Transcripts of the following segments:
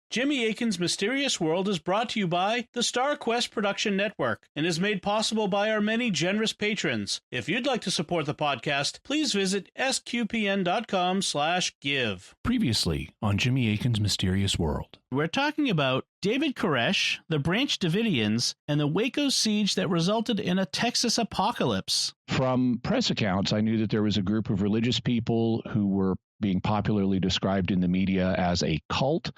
Jimmy Akin's Mysterious World is brought to you by the Star Quest Production Network and is made possible by our many generous patrons. If you'd like to support the podcast, please visit sqpn.com/give. Previously on Jimmy Akin's Mysterious World. We're talking about David Koresh, the Branch Davidians, and the Waco siege that resulted in a Texas apocalypse. From press accounts, I knew that there was a group of religious people who were being popularly described in the media as a cult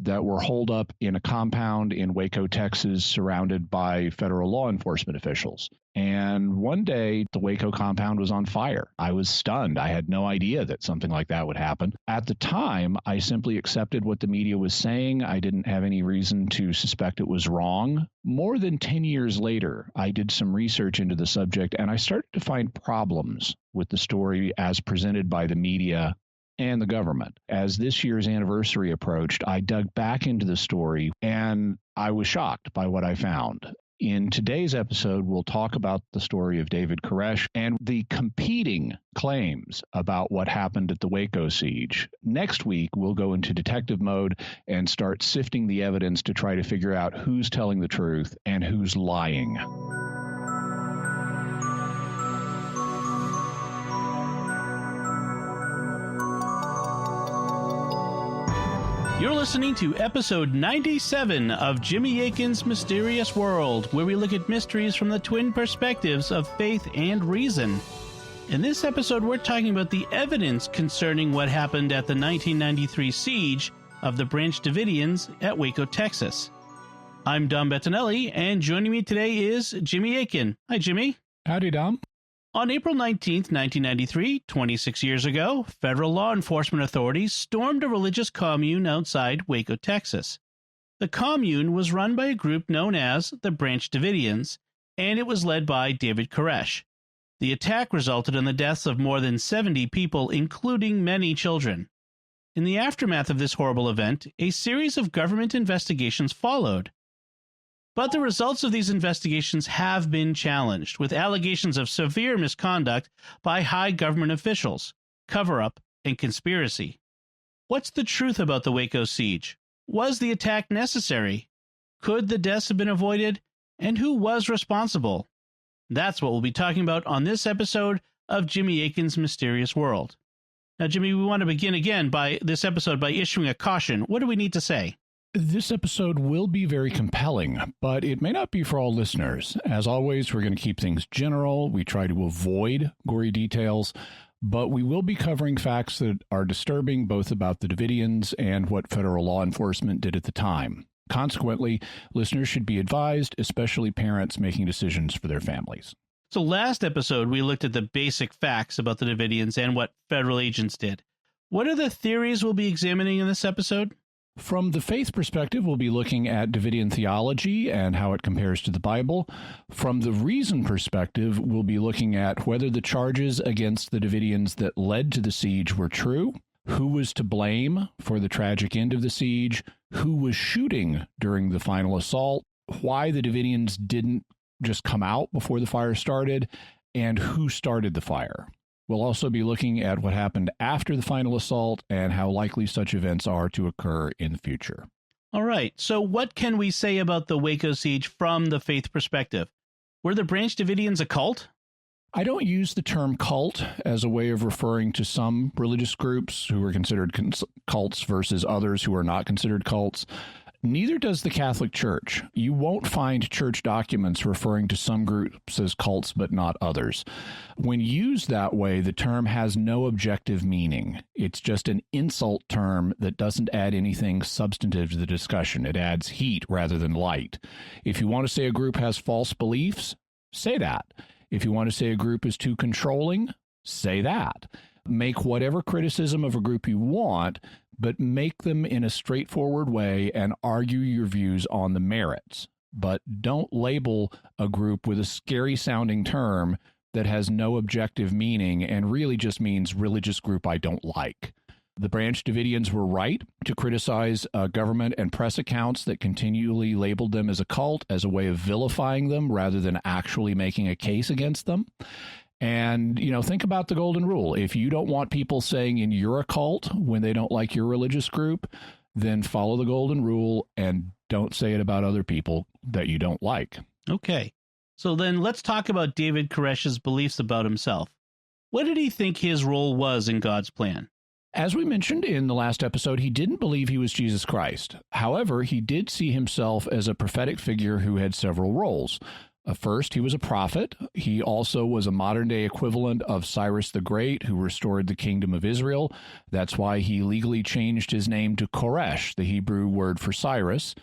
that were holed up in a compound in Waco, Texas, surrounded by federal law enforcement officials. And one day, the Waco compound was on fire. I was stunned. I had no idea that something like that would happen. At the time, I simply accepted what the media was saying. I didn't have any reason to suspect it was wrong. More than 10 years later, I did some research into the subject, and I started to find problems with the story as presented by the media and the government. As this year's anniversary approached, I dug back into the story, and I was shocked by what I found. In today's episode, we'll talk about the story of David Koresh and the competing claims about what happened at the Waco siege. Next week, we'll go into detective mode and start sifting the evidence to try to figure out who's telling the truth and who's lying. You're listening to episode 97 of Jimmy Akin's Mysterious World, where we look at mysteries from the twin perspectives of faith and reason. In this episode, we're talking about the evidence concerning what happened at the 1993 siege of the Branch Davidians at Waco, Texas. I'm Dom Bettinelli, and joining me today is Jimmy Akin. Hi, Jimmy. Howdy, Dom. On April 19, 1993, 26 years ago, federal law enforcement authorities stormed a religious commune outside Waco, Texas. The commune was run by a group known as the Branch Davidians, and it was led by David Koresh. The attack resulted in the deaths of more than 70 people, including many children. In the aftermath of this horrible event, a series of government investigations followed. But the results of these investigations have been challenged, with allegations of severe misconduct by high government officials, cover-up, and conspiracy. What's the truth about the Waco siege? Was the attack necessary? Could the deaths have been avoided? And who was responsible? That's what we'll be talking about on this episode of Jimmy Akin's Mysterious World. Now, Jimmy, we want to begin again by this episode by issuing a caution. What do we need to say? This episode will be very compelling, but it may not be for all listeners. As always, we're going to keep things general. We try to avoid gory details, but we will be covering facts that are disturbing, both about the Davidians and what federal law enforcement did at the time. Consequently, listeners should be advised, especially parents making decisions for their families. So last episode, we looked at the basic facts about the Davidians and what federal agents did. What are the theories we'll be examining in this episode? From the faith perspective, we'll be looking at Davidian theology and how it compares to the Bible. From the reason perspective, we'll be looking at whether the charges against the Davidians that led to the siege were true, who was to blame for the tragic end of the siege, who was shooting during the final assault, why the Davidians didn't just come out before the fire started, and who started the fire. We'll also be looking at what happened after the final assault and how likely such events are to occur in the future. All right. So what can we say about the Waco siege from the faith perspective? Were the Branch Davidians a cult? I don't use the term cult as a way of referring to some religious groups who are considered cults versus others who are not considered cults. Neither does the Catholic Church. You won't find church documents referring to some groups as cults but not others. When used that way, the term has no objective meaning. It's just an insult term that doesn't add anything substantive to the discussion. It adds heat rather than light. If you want to say a group has false beliefs, say that. If you want to say a group is too controlling, say that. Make whatever criticism of a group you want, but make them in a straightforward way and argue your views on the merits. But don't label a group with a scary-sounding term that has no objective meaning and really just means religious group I don't like. The Branch Davidians were right to criticize government and press accounts that continually labeled them as a cult as a way of vilifying them rather than actually making a case against them. And, think about the golden rule. If you don't want people saying you're a cult when they don't like your religious group, then follow the golden rule and don't say it about other people that you don't like. Okay. So then let's talk about David Koresh's beliefs about himself. What did he think his role was in God's plan? As we mentioned in the last episode, he didn't believe he was Jesus Christ. However, he did see himself as a prophetic figure who had several roles. First, he was a prophet. He also was a modern-day equivalent of Cyrus the Great, who restored the kingdom of Israel. That's why he legally changed his name to Koresh, the Hebrew word for Cyrus.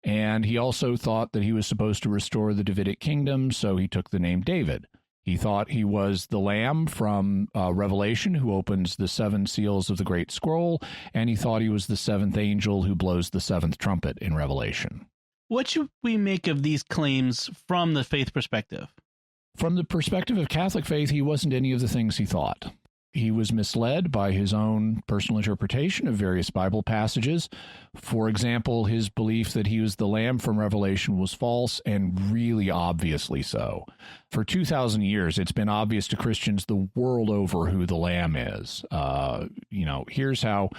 And he also thought that he was supposed to restore the Davidic kingdom, so he took the name David. He thought he was the Lamb from Revelation who opens the seven seals of the Great Scroll, and he thought he was the seventh angel who blows the seventh trumpet in Revelation. What should we make of these claims from the faith perspective? From the perspective of Catholic faith, he wasn't any of the things he thought. He was misled by his own personal interpretation of various Bible passages. For example, his belief that he was the Lamb from Revelation was false, and really obviously so. For 2,000 years, it's been obvious to Christians the world over who the Lamb is. Here's how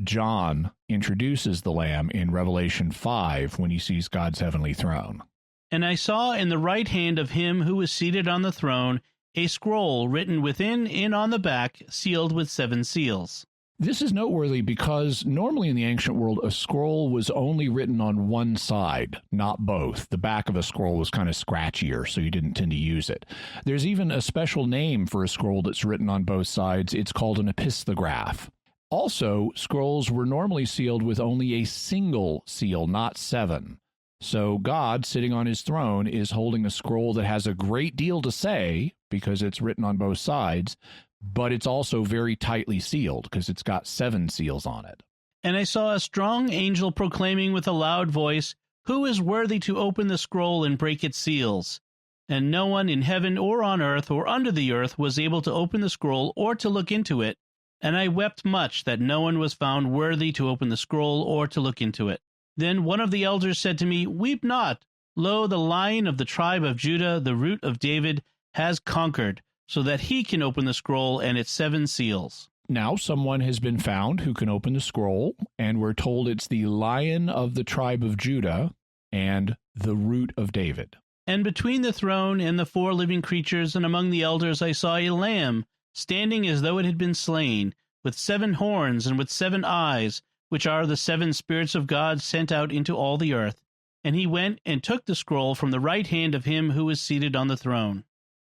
John introduces the Lamb in Revelation 5 when he sees God's heavenly throne. And I saw in the right hand of him who was seated on the throne a scroll written within and on the back, sealed with 7 seals. This is noteworthy because normally in the ancient world, a scroll was only written on one side, not both. The back of a scroll was kind of scratchier, so you didn't tend to use it. There's even a special name for a scroll that's written on both sides. It's called an epistograph. Also, scrolls were normally sealed with only a single seal, not 7. So God, sitting on his throne, is holding a scroll that has a great deal to say because it's written on both sides, but it's also very tightly sealed because it's got 7 seals on it. And I saw a strong angel proclaiming with a loud voice, "Who is worthy to open the scroll and break its seals?" And no one in heaven or on earth or under the earth was able to open the scroll or to look into it. And I wept much that no one was found worthy to open the scroll or to look into it. Then one of the elders said to me, "Weep not. Lo, the Lion of the tribe of Judah, the Root of David, has conquered, so that he can open the scroll and its 7 seals." Now someone has been found who can open the scroll, and we're told it's the Lion of the tribe of Judah and the Root of David. And between the throne and the 4 living creatures and among the elders I saw a lamb, standing as though it had been slain, with 7 horns and with 7 eyes, which are the 7 spirits of God sent out into all the earth. And he went and took the scroll from the right hand of him who was seated on the throne.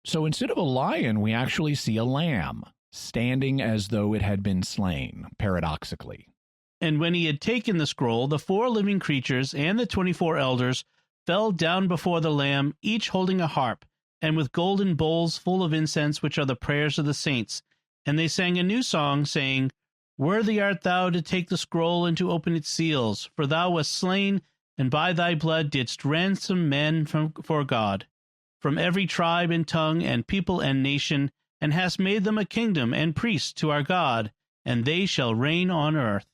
So instead of a lion, we actually see a lamb, standing as though it had been slain, paradoxically. And when he had taken the scroll, the 4 living creatures and the 24 elders fell down before the Lamb, each holding a harp, and with golden bowls full of incense, which are the prayers of the saints. And they sang a new song, saying, "Worthy art thou to take the scroll and to open its seals, for thou wast slain, and by thy blood didst ransom men for God, from every tribe and tongue and people and nation, and hast made them a kingdom and priests to our God, and they shall reign on earth."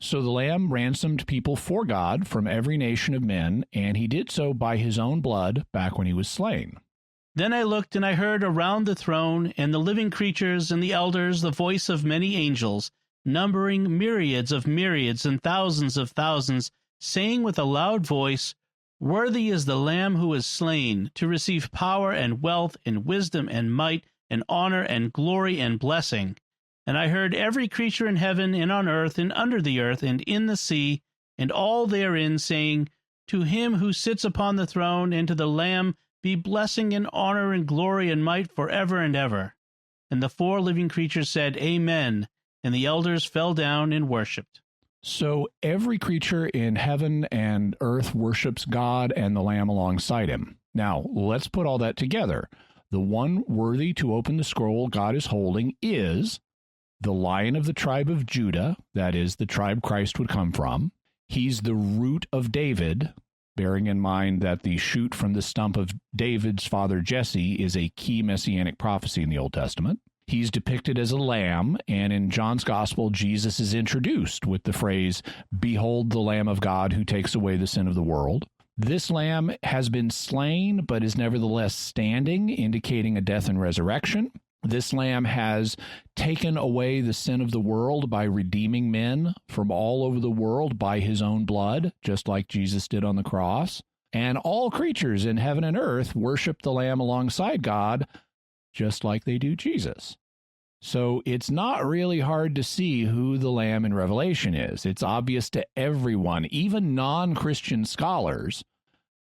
So the Lamb ransomed people for God from every nation of men, and he did so by his own blood back when he was slain. Then I looked, and I heard around the throne and the living creatures and the elders the voice of many angels, numbering myriads of myriads and thousands of thousands, saying with a loud voice, "Worthy is the Lamb who was slain, to receive power and wealth and wisdom and might and honor and glory and blessing." And I heard every creature in heaven and on earth and under the earth and in the sea, and all therein, saying, "To him who sits upon the throne and to the Lamb be blessing and honor and glory and might forever and ever." And the 4 living creatures said, "Amen." And the elders fell down and worshipped. So every creature in heaven and earth worships God and the Lamb alongside him. Now, let's put all that together. The one worthy to open the scroll God is holding is the Lion of the tribe of Judah, that is, the tribe Christ would come from. He's the Root of David, bearing in mind that the shoot from the stump of David's father Jesse is a key messianic prophecy in the Old Testament. He's depicted as a lamb, and in John's Gospel, Jesus is introduced with the phrase, "Behold the Lamb of God who takes away the sin of the world." This lamb has been slain, but is nevertheless standing, indicating a death and resurrection. This lamb has taken away the sin of the world by redeeming men from all over the world by his own blood, just like Jesus did on the cross. And all creatures in heaven and earth worship the lamb alongside God, just like they do Jesus. So it's not really hard to see who the lamb in Revelation is. It's obvious to everyone, even non-Christian scholars,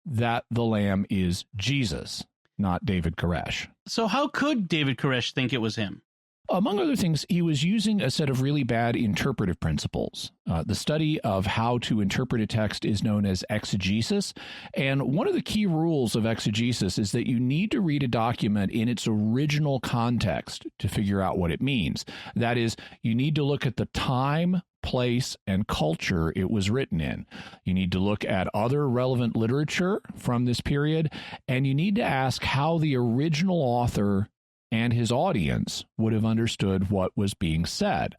that the lamb is Jesus, not David Koresh. So how could David Koresh think it was him? Among other things, he was using a set of really bad interpretive principles. The study of how to interpret a text is known as exegesis. And one of the key rules of exegesis is that you need to read a document in its original context to figure out what it means. That is, you need to look at the time, place, and culture it was written in. You need to look at other relevant literature from this period, and you need to ask how the original author and his audience would have understood what was being said.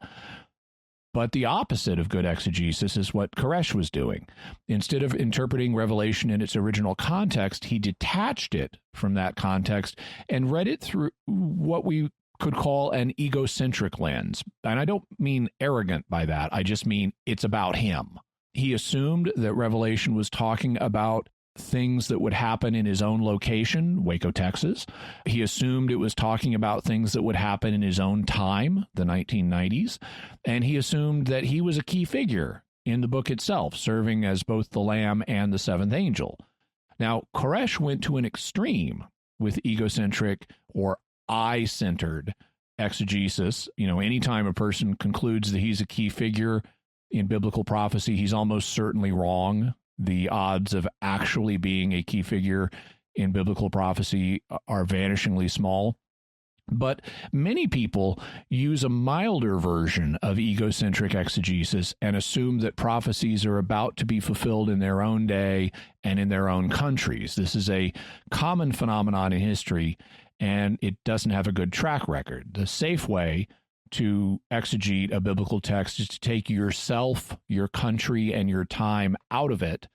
But the opposite of good exegesis is what Koresh was doing. Instead of interpreting Revelation in its original context, he detached it from that context and read it through what we could call an egocentric lens. And I don't mean arrogant by that. I just mean it's about him. He assumed that Revelation was talking about things that would happen in his own location, Waco, Texas. He assumed it was talking about things that would happen in his own time, the 1990s. And he assumed that he was a key figure in the book itself, serving as both the Lamb and the seventh angel. Now, Koresh went to an extreme with egocentric or I-centered exegesis. You know, anytime a person concludes that he's a key figure in biblical prophecy, he's almost certainly wrong. The odds of actually being a key figure in biblical prophecy are vanishingly small. But many people use a milder version of egocentric exegesis and assume that prophecies are about to be fulfilled in their own day and in their own countries. This is a common phenomenon in history, and it doesn't have a good track record. The safe way to exegete a biblical text is to take yourself, your country, and your time out of it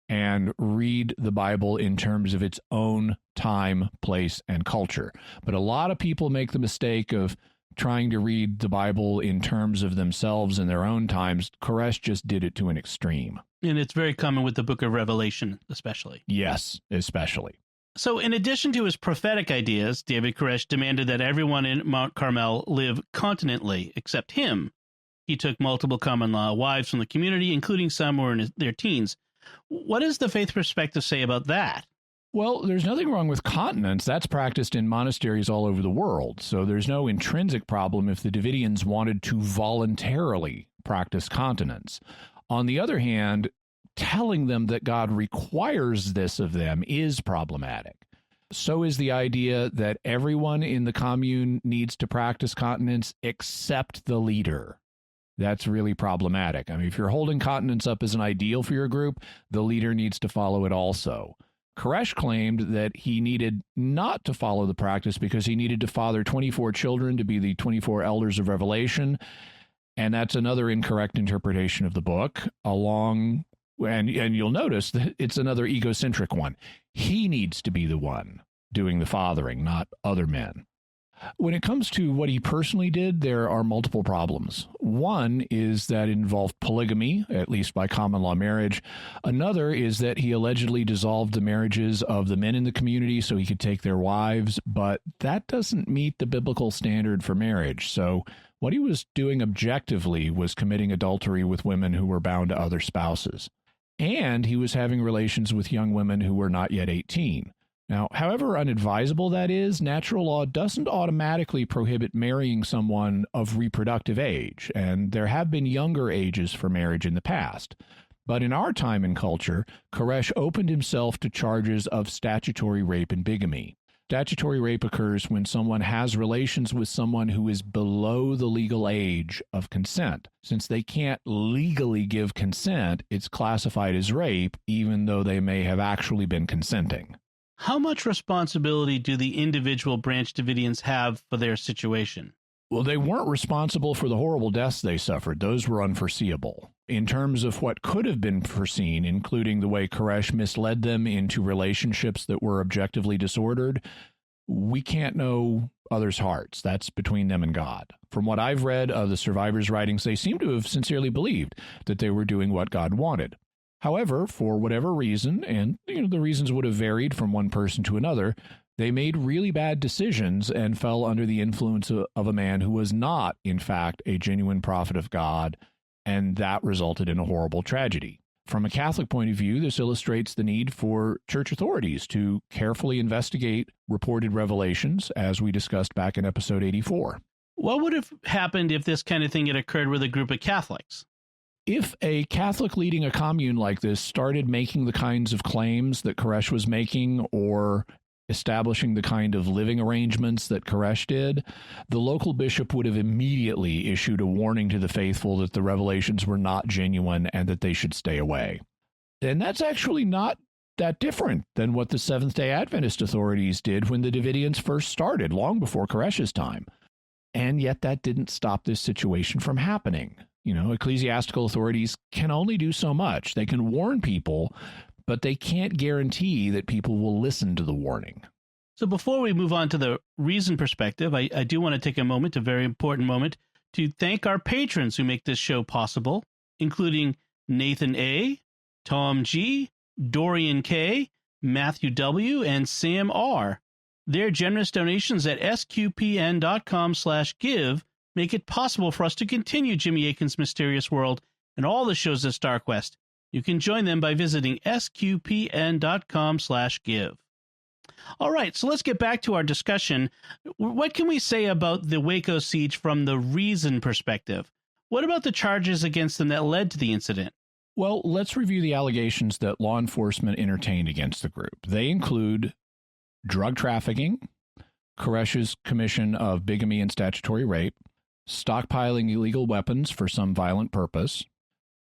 and read the Bible in terms of its own time, place, and culture. But a lot of people make the mistake of trying to read the Bible in terms of themselves and their own times. Koresh just did it to an extreme. And it's very common with the book of Revelation, especially. Yes, especially. So in addition to his prophetic ideas, David Koresh demanded that everyone in Mount Carmel live continentally except him. He took multiple common law wives from the community, including some who were in their teens. What does the faith perspective say about that? Well, there's nothing wrong with continence. That's practiced in monasteries all over the world. So there's no intrinsic problem if the Davidians wanted to voluntarily practice continence. On the other hand, telling them that God requires this of them is problematic. So is the idea that everyone in the commune needs to practice continence except the leader. That's really problematic. I mean, if you're holding continence up as an ideal for your group, the leader needs to follow it also. Koresh claimed that he needed not to follow the practice because he needed to father 24 children to be the 24 elders of Revelation, and that's another incorrect interpretation of the book, and you'll notice that it's another egocentric one. He needs to be the one doing the fathering, not other men. When it comes to what he personally did, there are multiple problems. One is that it involved polygamy, at least by common law marriage. Another is that he allegedly dissolved the marriages of the men in the community so he could take their wives, but that doesn't meet the biblical standard for marriage. So what he was doing objectively was committing adultery with women who were bound to other spouses. And he was having relations with young women who were not yet 18. Now, however unadvisable that is, natural law doesn't automatically prohibit marrying someone of reproductive age, and there have been younger ages for marriage in the past. But in our time and culture, Koresh opened himself to charges of statutory rape and bigamy. Statutory rape occurs when someone has relations with someone who is below the legal age of consent. Since they can't legally give consent, it's classified as rape, even though they may have actually been consenting. How much responsibility do the individual Branch Davidians have for their situation? Well, they weren't responsible for the horrible deaths they suffered. Those were unforeseeable. In terms of what could have been foreseen, including the way Koresh misled them into relationships that were objectively disordered, we can't know others' hearts. That's between them and God. From what I've read of the survivors' writings, they seem to have sincerely believed that they were doing what God wanted. However, for whatever reason, and the reasons would have varied from one person to another, they made really bad decisions and fell under the influence of a man who was not, in fact, a genuine prophet of God, and that resulted in a horrible tragedy. From a Catholic point of view, this illustrates the need for church authorities to carefully investigate reported revelations, as we discussed back in episode 84. What would have happened if this kind of thing had occurred with a group of Catholics? If a Catholic leading a commune like this started making the kinds of claims that Koresh was making, or establishing the kind of living arrangements that Koresh did, the local bishop would have immediately issued a warning to the faithful that the revelations were not genuine and that they should stay away. And that's actually not that different than what the Seventh-day Adventist authorities did when the Davidians first started, long before Koresh's time. And yet that didn't stop this situation from happening. Ecclesiastical authorities can only do so much. They can warn people, but they can't guarantee that people will listen to the warning. So before we move on to the reason perspective, I do want to take a very important moment, to thank our patrons who make this show possible, including Nathan A., Tom G., Dorian K., Matthew W., and Sam R. Their generous donations at sqpn.com/give make it possible for us to continue Jimmy Akin's Mysterious World and all the shows at StarQuest. You can join them by visiting sqpn.com/give. All right, so let's get back to our discussion. What can we say about the Waco siege from the reason perspective? What about the charges against them that led to the incident? Well, let's review the allegations that law enforcement entertained against the group. They include drug trafficking, Koresh's commission of bigamy and statutory rape, stockpiling illegal weapons for some violent purpose,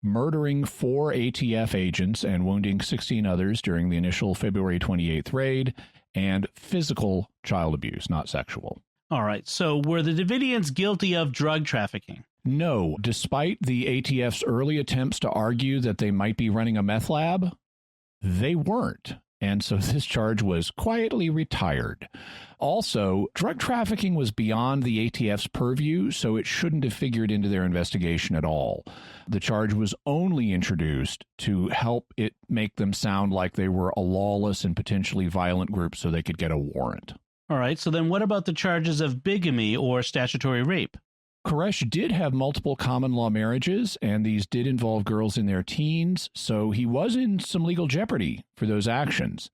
murdering 4 ATF agents and wounding 16 others during the initial February 28th raid, and physical child abuse, not sexual. All right, so were the Davidians guilty of drug trafficking? No, despite the ATF's early attempts to argue that they might be running a meth lab, they weren't. And so this charge was quietly retired. Also, drug trafficking was beyond the ATF's purview, so it shouldn't have figured into their investigation at all. The charge was only introduced to help it make them sound like they were a lawless and potentially violent group so they could get a warrant. All right, so then what about the charges of bigamy or statutory rape? Koresh did have multiple common law marriages, and these did involve girls in their teens, so he was in some legal jeopardy for those actions.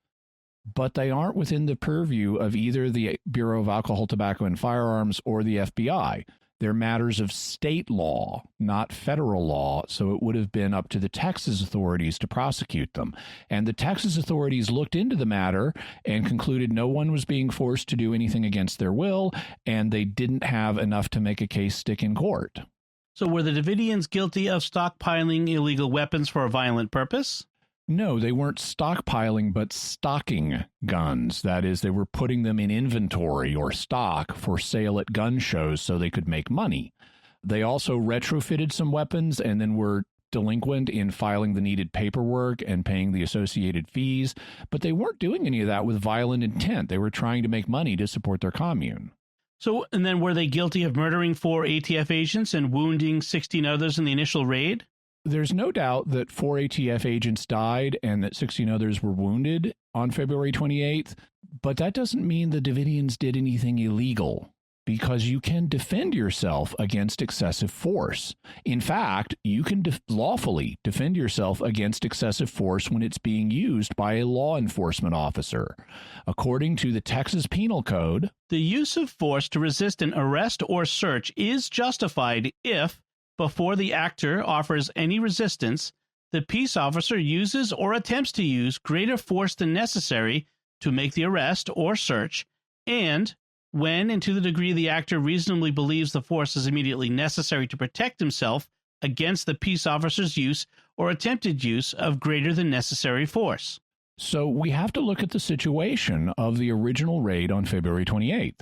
But they aren't within the purview of either the Bureau of Alcohol, Tobacco, and Firearms or the FBI. They're matters of state law, not federal law, so it would have been up to the Texas authorities to prosecute them. And the Texas authorities looked into the matter and concluded no one was being forced to do anything against their will, and they didn't have enough to make a case stick in court. So were the Davidians guilty of stockpiling illegal weapons for a violent purpose? No, they weren't stockpiling, but stocking guns. That is, they were putting them in inventory or stock for sale at gun shows so they could make money. They also retrofitted some weapons and then were delinquent in filing the needed paperwork and paying the associated fees, but they weren't doing any of that with violent intent. They were trying to make money to support their commune. So, and then were they guilty of murdering 4 ATF agents and wounding 16 others in the initial raid? There's no doubt that 4 ATF agents died and that 16 others were wounded on February 28th, but that doesn't mean the Davidians did anything illegal, because you can defend yourself against excessive force. In fact, you can lawfully defend yourself against excessive force when it's being used by a law enforcement officer. According to the Texas Penal Code, the use of force to resist an arrest or search is justified if, before the actor offers any resistance, the peace officer uses or attempts to use greater force than necessary to make the arrest or search, and when and to the degree the actor reasonably believes the force is immediately necessary to protect himself against the peace officer's use or attempted use of greater than necessary force. So we have to look at the situation of the original raid on February 28th.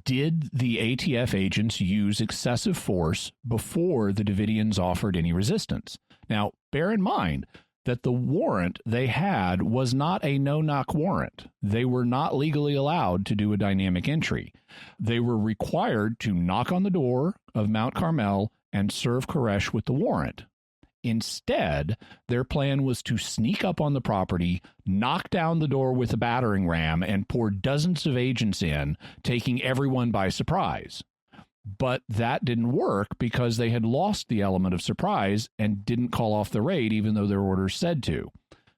Did the ATF agents use excessive force before the Davidians offered any resistance? Now, bear in mind, that the warrant they had was not a no-knock warrant. They were not legally allowed to do a dynamic entry. They were required to knock on the door of Mount Carmel and serve Koresh with the warrant. Instead, their plan was to sneak up on the property, knock down the door with a battering ram, and pour dozens of agents in, taking everyone by surprise. But that didn't work because they had lost the element of surprise and didn't call off the raid, even though their orders said to.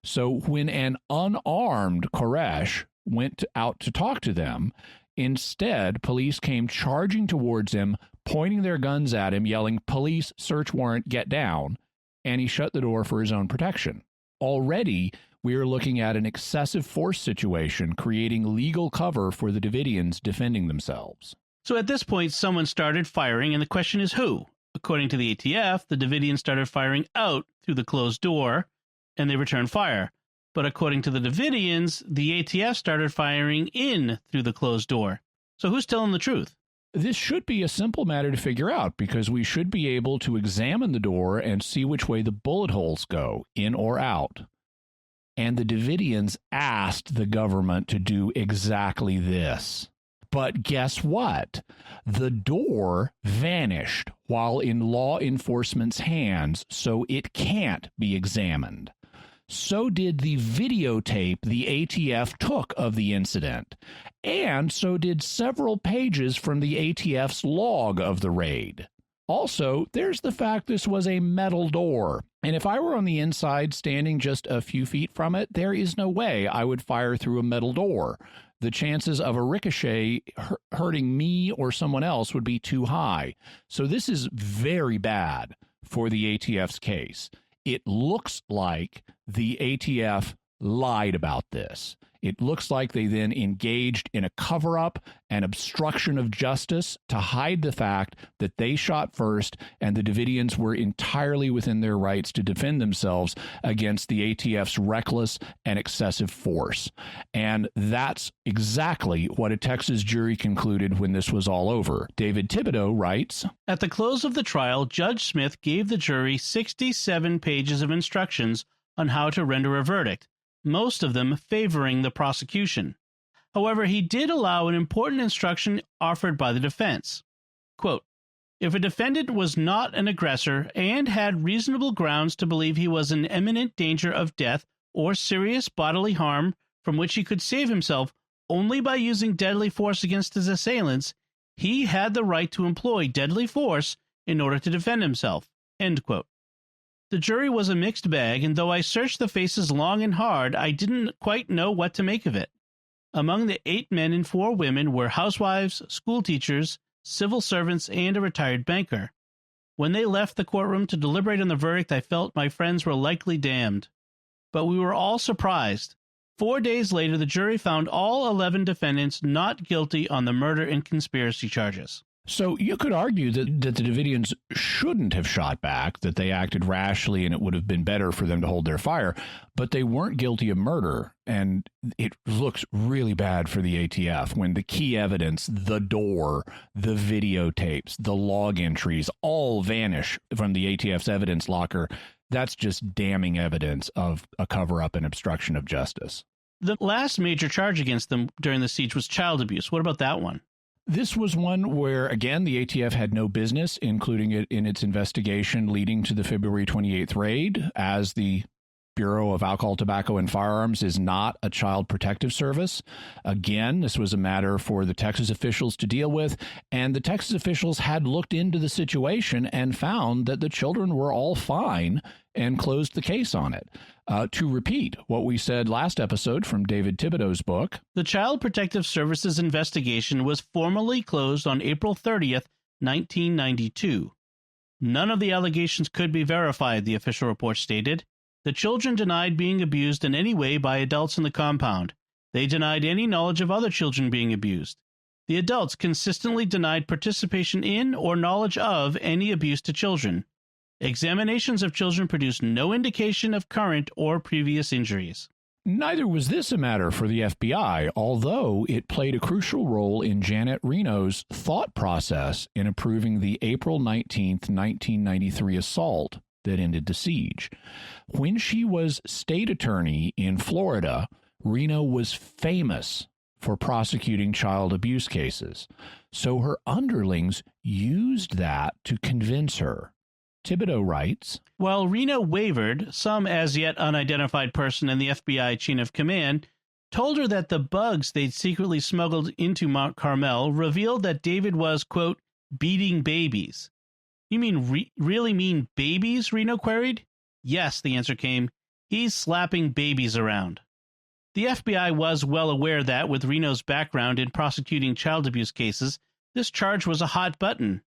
So when an unarmed Koresh went out to talk to them, instead, police came charging towards him, pointing their guns at him, yelling, "Police, search warrant, get down," and he shut the door for his own protection. Already, we are looking at an excessive force situation, creating legal cover for the Davidians defending themselves. So at this point, someone started firing, and the question is who? According to the ATF, the Davidians started firing out through the closed door, and they returned fire. But according to the Davidians, the ATF started firing in through the closed door. So who's telling the truth? This should be a simple matter to figure out because we should be able to examine the door and see which way the bullet holes go, in or out. And the Davidians asked the government to do exactly this. But guess what? The door vanished while in law enforcement's hands, so it can't be examined. So did the videotape the ATF took of the incident, and so did several pages from the ATF's log of the raid. Also, there's the fact this was a metal door, and if I were on the inside standing just a few feet from it, there is no way I would fire through a metal door. The chances of a ricochet hurting me or someone else would be too high. So this is very bad for the ATF's case. It looks like the ATF lied about this. It looks like they then engaged in a cover-up and obstruction of justice to hide the fact that they shot first and the Davidians were entirely within their rights to defend themselves against the ATF's reckless and excessive force. And that's exactly what a Texas jury concluded when this was all over. David Thibodeau writes, "At the close of the trial, Judge Smith gave the jury 67 pages of instructions on how to render a verdict, most of them favoring the prosecution. However, he did allow an important instruction offered by the defense. Quote, if a defendant was not an aggressor and had reasonable grounds to believe he was in imminent danger of death or serious bodily harm from which he could save himself only by using deadly force against his assailants, he had the right to employ deadly force in order to defend himself." End quote. The jury was a mixed bag, and though I searched the faces long and hard, I didn't quite know what to make of it. Among the 8 men and 4 women were housewives, school teachers, civil servants, and a retired banker. When they left the courtroom to deliberate on the verdict, I felt my friends were likely damned. But we were all surprised. 4 days later, the jury found all 11 defendants not guilty on the murder and conspiracy charges. So you could argue that the Davidians shouldn't have shot back, that they acted rashly and it would have been better for them to hold their fire, but they weren't guilty of murder. And it looks really bad for the ATF when the key evidence, the door, the videotapes, the log entries, all vanish from the ATF's evidence locker. That's just damning evidence of a cover-up and obstruction of justice. The last major charge against them during the siege was child abuse. What about that one? This was one where, again, the ATF had no business including it in its investigation leading to the February 28th raid, as the Bureau of Alcohol, Tobacco, and Firearms is not a child protective service. Again, this was a matter for the Texas officials to deal with, and the Texas officials had looked into the situation and found that the children were all fine and closed the case on it. To repeat what we said last episode from David Thibodeau's book, the Child Protective Services investigation was formally closed on April 30th, 1992. None of the allegations could be verified, the official report stated. The children denied being abused in any way by adults in the compound. They denied any knowledge of other children being abused. The adults consistently denied participation in or knowledge of any abuse to children. Examinations of children produced no indication of current or previous injuries. Neither was this a matter for the FBI, although it played a crucial role in Janet Reno's thought process in approving the April 19, 1993 assault that ended the siege. When she was state attorney in Florida, Reno was famous for prosecuting child abuse cases. So her underlings used that to convince her. Thibodeau writes, While Reno wavered, some as yet unidentified person in the FBI chain of command told her that the bugs they'd secretly smuggled into Mount Carmel revealed that David was, quote, beating babies. You mean really mean babies? Reno queried. Yes, the answer came. He's slapping babies around. The FBI was well aware that, with Reno's background in prosecuting child abuse cases, this charge was a hot button.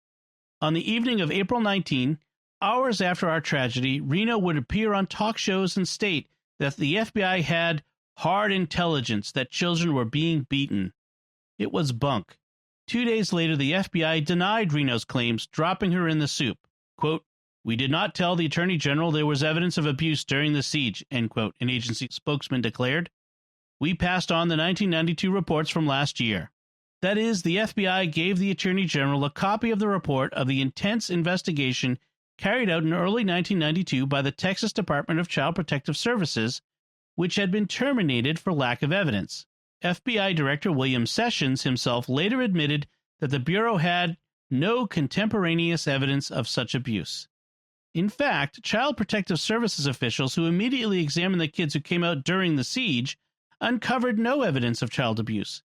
On the evening of April 19, hours after our tragedy, Reno would appear on talk shows and state that the FBI had hard intelligence that children were being beaten. It was bunk. 2 days later, the FBI denied Reno's claims, dropping her in the soup. Quote, we did not tell the Attorney General there was evidence of abuse during the siege, end quote, an agency spokesman declared. We passed on the 1992 reports from last year. That is, the FBI gave the Attorney General a copy of the report of the intense investigation carried out in early 1992 by the Texas Department of Child Protective Services, which had been terminated for lack of evidence. FBI Director William Sessions himself later admitted that the Bureau had no contemporaneous evidence of such abuse. In fact, Child Protective Services officials who immediately examined the kids who came out during the siege uncovered no evidence of child abuse.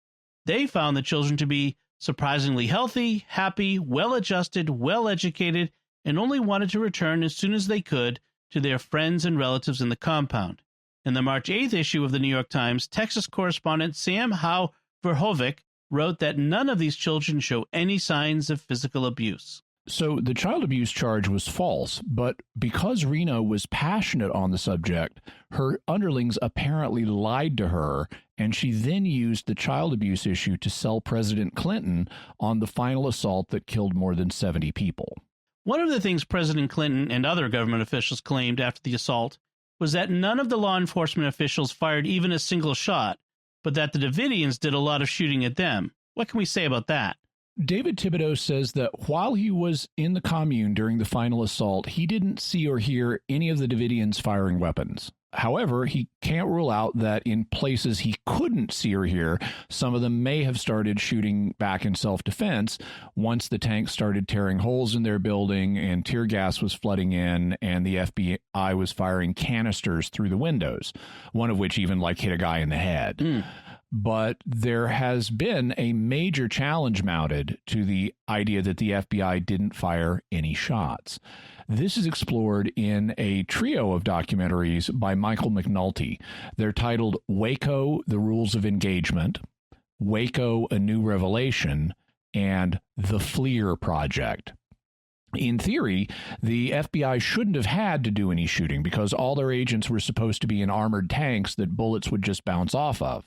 They found the children to be surprisingly healthy, happy, well-adjusted, well-educated, and only wanted to return as soon as they could to their friends and relatives in the compound. In the March 8th issue of the New York Times, Texas correspondent Sam Howe Verhoevic wrote that none of these children show any signs of physical abuse. So the child abuse charge was false, but because Reno was passionate on the subject, her underlings apparently lied to her, and she then used the child abuse issue to sell President Clinton on the final assault that killed more than 70 people. One of the things President Clinton and other government officials claimed after the assault was that none of the law enforcement officials fired even a single shot, but that the Davidians did a lot of shooting at them. What can we say about that? David Thibodeau says that while he was in the commune during the final assault, he didn't see or hear any of the Davidians firing weapons. However, he can't rule out that in places he couldn't see or hear, some of them may have started shooting back in self-defense once the tanks started tearing holes in their building and tear gas was flooding in and the FBI was firing canisters through the windows, one of which even hit a guy in the head. But there has been a major challenge mounted to the idea that the FBI didn't fire any shots. This is explored in a trio of documentaries by Michael McNulty. They're titled Waco, The Rules of Engagement, Waco, A New Revelation, and The FLIR Project. In theory, the FBI shouldn't have had to do any shooting because all their agents were supposed to be in armored tanks that bullets would just bounce off of.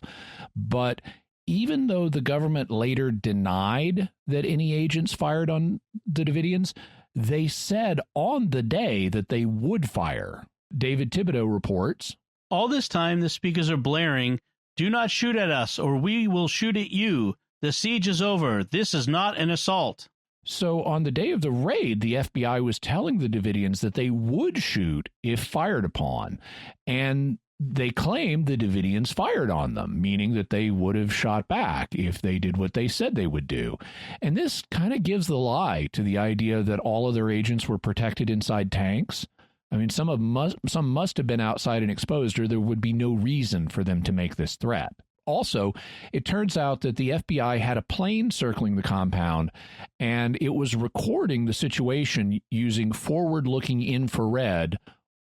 But even though the government later denied that any agents fired on the Davidians, they said on the day that they would fire. David Thibodeau reports, all this time the speakers are blaring, "Do not shoot at us or we will shoot at you. The siege is over. This is not an assault." So on the day of the raid, the FBI was telling the Davidians that they would shoot if fired upon. And they claimed the Davidians fired on them, meaning that they would have shot back if they did what they said they would do. And this kind of gives the lie to the idea that all of their agents were protected inside tanks. I mean, some must have been outside and exposed, or there would be no reason for them to make this threat. Also, it turns out that the FBI had a plane circling the compound, and it was recording the situation using forward-looking infrared,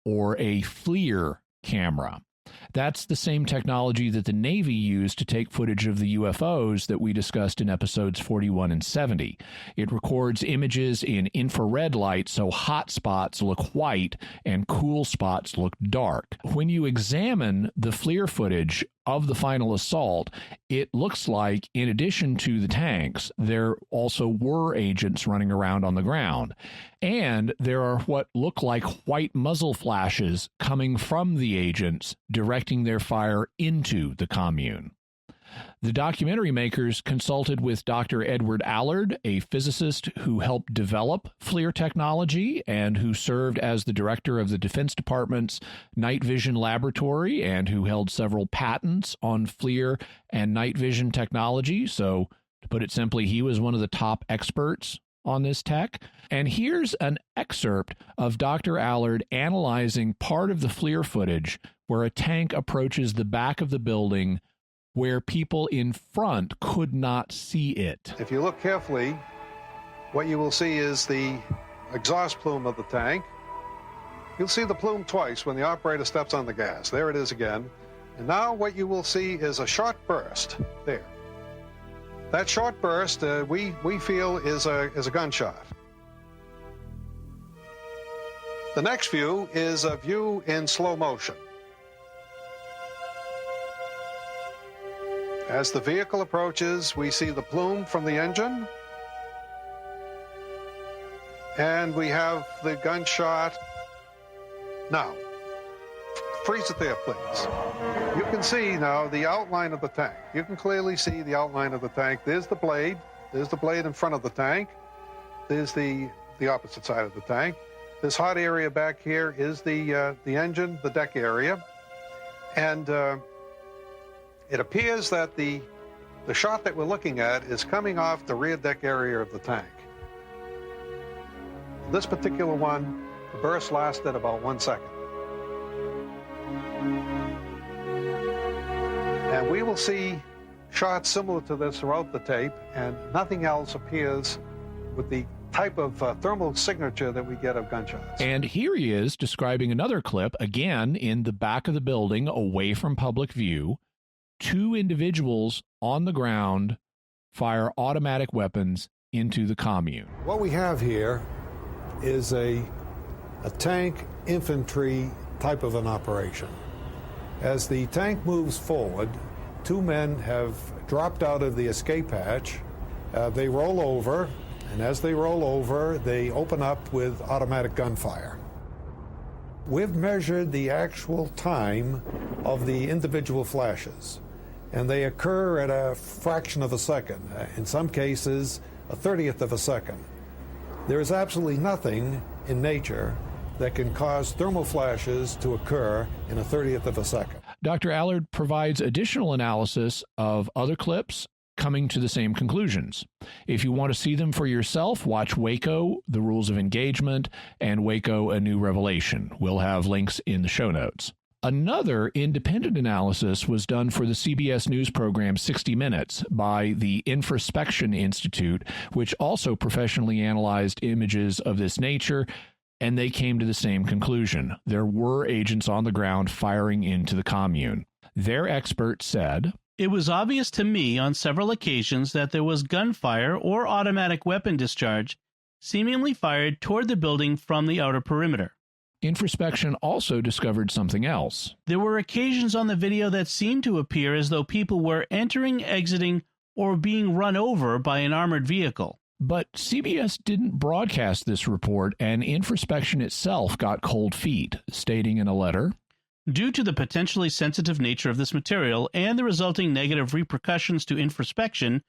or a FLIR camera. That's the same technology that the Navy used to take footage of the UFOs that we discussed in episodes 41 and 70. It records images in infrared light, so hot spots look white and cool spots look dark. When you examine the FLIR footage of the final assault, it looks like, in addition to the tanks, there also were agents running around on the ground. And there are what look like white muzzle flashes coming from the agents, directing their fire into the commune. The documentary makers consulted with Dr. Edward Allard, a physicist who helped develop FLIR technology and who served as the director of the Defense Department's night vision laboratory and who held several patents on FLIR and night vision technology. So, to put it simply, he was one of the top experts on this tech. And here's an excerpt of Dr. Allard analyzing part of the FLIR footage where a tank approaches the back of the building where people in front could not see it. If you look carefully, what you will see is the exhaust plume of the tank. You'll see the plume twice when the operator steps on the gas. There it is again. And now what you will see is a short burst there. That short burst, we feel, is a gunshot. The next view is a view in slow motion. As the vehicle approaches, we see the plume from the engine, and we have the gunshot. Now, freeze it there, please. You can see now the outline of the tank. You can clearly see the outline of the tank. There's the blade. There's the blade in front of the tank. There's the opposite side of the tank. This hot area back here is the engine, the deck area. And it appears that the shot that we're looking at is coming off the rear deck area of the tank. This particular one, the burst lasted about 1 second. And we will see shots similar to this throughout the tape, and nothing else appears with the type of thermal signature that we get of gunshots. And here he is describing another clip, again in the back of the building, away from public view. Two individuals on the ground fire automatic weapons into the commune. What we have here is a tank infantry type of an operation. As the tank moves forward, two men have dropped out of the escape hatch. They roll over, and as they roll over, they open up with automatic gunfire. We've measured the actual time of the individual flashes, and they occur at a fraction of a second, in some cases, a 30th of a second. There is absolutely nothing in nature that can cause thermal flashes to occur in a 30th of a second. Dr. Allard provides additional analysis of other clips coming to the same conclusions. If you want to see them for yourself, watch Waco, The Rules of Engagement, and Waco, A New Revelation. We'll have links in the show notes. Another independent analysis was done for the CBS News program 60 Minutes by the Infraspection Institute, which also professionally analyzed images of this nature, and they came to the same conclusion. There were agents on the ground firing into the commune. Their expert said, "It was obvious to me on several occasions that there was gunfire or automatic weapon discharge seemingly fired toward the building from the outer perimeter." Infraspection also discovered something else. There were occasions on the video that seemed to appear as though people were entering, exiting, or being run over by an armored vehicle. But CBS didn't broadcast this report, and Infraspection itself got cold feet, stating in a letter, "Due to the potentially sensitive nature of this material and the resulting negative repercussions to Infraspection,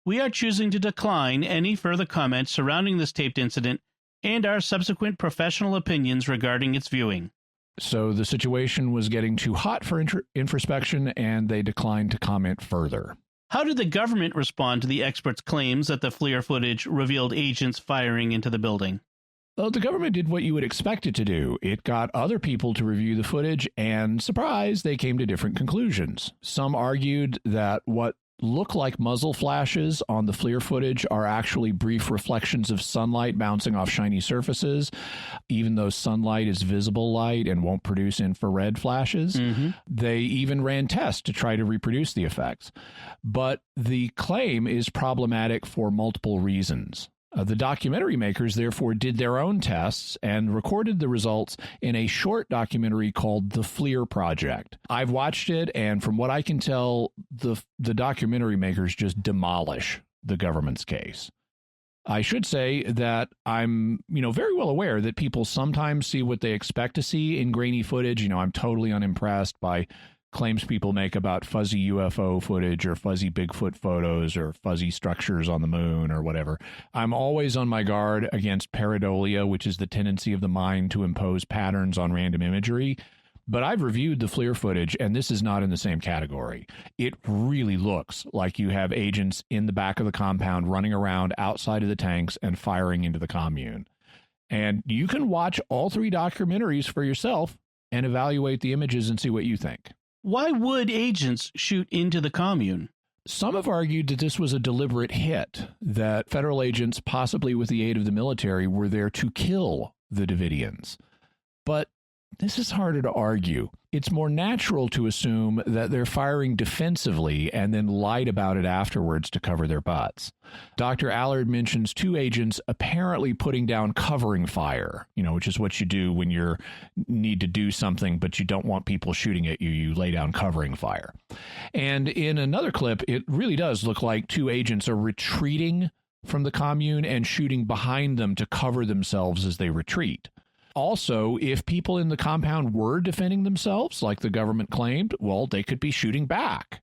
we are choosing to decline any further comments surrounding this taped incident and our subsequent professional opinions regarding its viewing." So the situation was getting too hot for Infraspection, and they declined to comment further. How did the government respond to the experts' claims that the FLIR footage revealed agents firing into the building? Well, the government did what you would expect it to do. It got other people to review the footage, and surprise, they came to different conclusions. Some argued that what look like muzzle flashes on the FLIR footage are actually brief reflections of sunlight bouncing off shiny surfaces, even though sunlight is visible light and won't produce infrared flashes. They even ran tests to try to reproduce the effects. But the claim is problematic for multiple reasons. The documentary makers, therefore, did their own tests and recorded the results in a short documentary called The FLIR Project. I've watched it, and from what I can tell, the documentary makers just demolish the government's case. I should say that I'm, very well aware that people sometimes see what they expect to see in grainy footage. I'm totally unimpressed by claims people make about fuzzy UFO footage or fuzzy Bigfoot photos or fuzzy structures on the moon or whatever. I'm always on my guard against pareidolia, which is the tendency of the mind to impose patterns on random imagery. But I've reviewed the FLIR footage, and this is not in the same category. It really looks like you have agents in the back of the compound running around outside of the tanks and firing into the commune. And you can watch all three documentaries for yourself and evaluate the images and see what you think. Why would agents shoot into the commune? Some have argued that this was a deliberate hit, that federal agents, possibly with the aid of the military, were there to kill the Davidians. But this is harder to argue. It's more natural to assume that they're firing defensively and then lied about it afterwards to cover their butts. Dr. Allard mentions two agents apparently putting down covering fire, which is what you do when you need to do something, but you don't want people shooting at you. You lay down covering fire. And in another clip, it really does look like two agents are retreating from the commune and shooting behind them to cover themselves as they retreat. Also, if people in the compound were defending themselves, like the government claimed, well, they could be shooting back,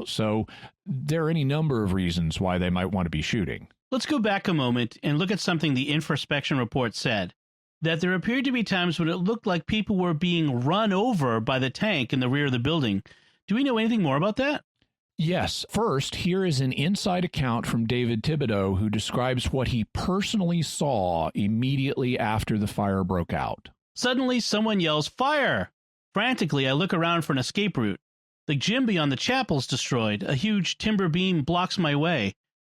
so there are any number of reasons why they might want to be shooting. Let's go back a moment and look at something the introspection report said, that there appeared to be times when it looked like people were being run over by the tank in the rear of the building. Do we know anything more about that? Yes. First, here is an inside account from David Thibodeau, who describes what he personally saw immediately after the fire broke out. Suddenly, someone yells, "Fire!" Frantically, I look around for an escape route. The gym beyond the chapel's destroyed. A huge timber beam blocks my way.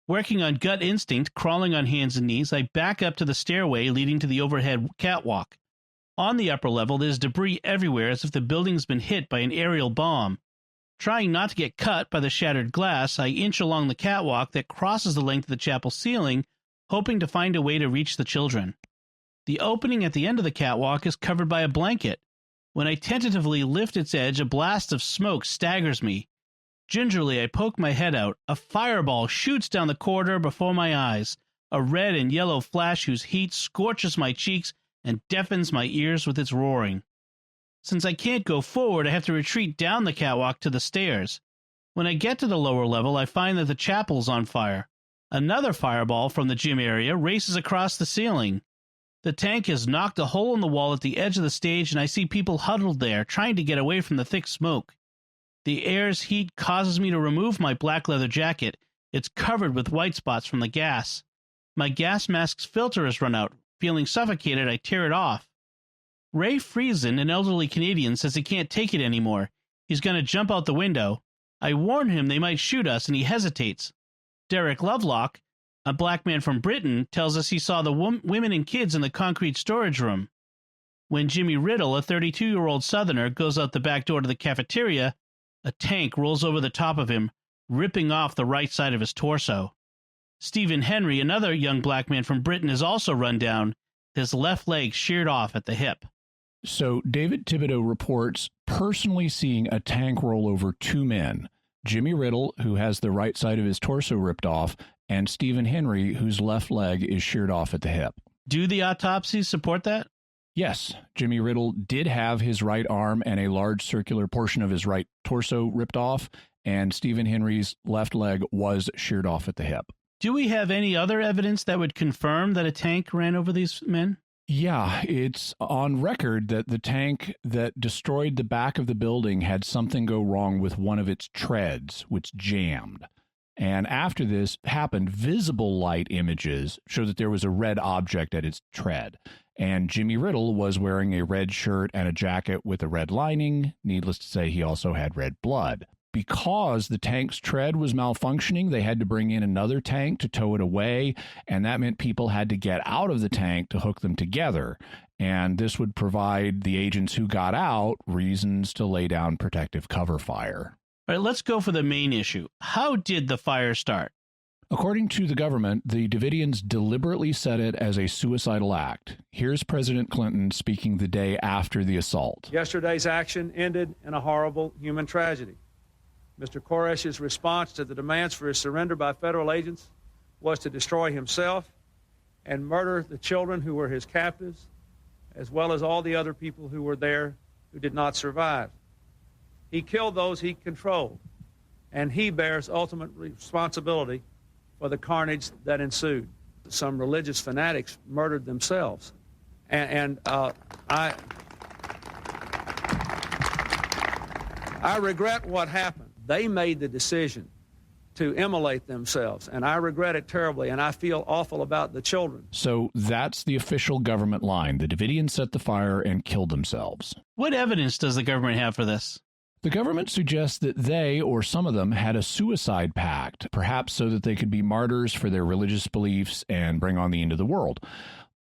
Working on gut instinct, crawling on hands and knees, I back up to the stairway leading to the overhead catwalk. On the upper level, there's debris everywhere as if the building's been hit by an aerial bomb. Trying not to get cut by the shattered glass, I inch along the catwalk that crosses the length of the chapel ceiling, hoping to find a way to reach the children. The opening at the end of the catwalk is covered by a blanket. When I tentatively lift its edge, a blast of smoke staggers me. Gingerly, I poke my head out. A fireball shoots down the corridor before my eyes, a red and yellow flash whose heat scorches my cheeks and deafens my ears with its roaring. Since I can't go forward, I have to retreat down the catwalk to the stairs. When I get to the lower level, I find that the chapel's on fire. Another fireball from the gym area races across the ceiling. The tank has knocked a hole in the wall at the edge of the stage, and I see people huddled there, trying to get away from the thick smoke. The air's heat causes me to remove my black leather jacket. It's covered with white spots from the gas. My gas mask's filter has run out. Feeling suffocated, I tear it off. Ray Friesen, an elderly Canadian, says he can't take it anymore. He's going to jump out the window. I warn him they might shoot us, and he hesitates. Derek Lovelock, a black man from Britain, tells us he saw the women and kids in the concrete storage room. When Jimmy Riddle, a 32-year-old Southerner, goes out the back door to the cafeteria, a tank rolls over the top of him, ripping off the right side of his torso. Stephen Henry, another young black man from Britain, is also run down, his left leg sheared off at the hip. So David Thibodeau reports personally seeing a tank roll over two men, Jimmy Riddle, who has the right side of his torso ripped off, and Stephen Henry, whose left leg is sheared off at the hip. Do the autopsies support that? Yes, Jimmy Riddle did have his right arm and a large circular portion of his right torso ripped off, and Stephen Henry's left leg was sheared off at the hip. Do we have any other evidence that would confirm that a tank ran over these men? Yeah, it's on record that the tank that destroyed the back of the building had something go wrong with one of its treads, which jammed. And after this happened, visible light images show that there was a red object at its tread. And Jimmy Riddle was wearing a red shirt and a jacket with a red lining. Needless to say, he also had red blood. Because the tank's tread was malfunctioning, they had to bring in another tank to tow it away, and that meant people had to get out of the tank to hook them together. And this would provide the agents who got out reasons to lay down protective cover fire. All right, let's go for the main issue. How did the fire start? According to the government, the Davidians deliberately set it as a suicidal act. Here's President Clinton speaking the day after the assault. Yesterday's action ended in a horrible human tragedy. Mr. Koresh's response to the demands for his surrender by federal agents was to destroy himself and murder the children who were his captives, as well as all the other people who were there who did not survive. He killed those he controlled, and he bears ultimate responsibility for the carnage that ensued. Some religious fanatics murdered themselves, and I regret what happened. They made the decision to immolate themselves, and I regret it terribly, and I feel awful about the children. So that's the official government line. The Davidians set the fire and killed themselves. What evidence does the government have for this? The government suggests that they, or some of them, had a suicide pact, perhaps so that they could be martyrs for their religious beliefs and bring on the end of the world.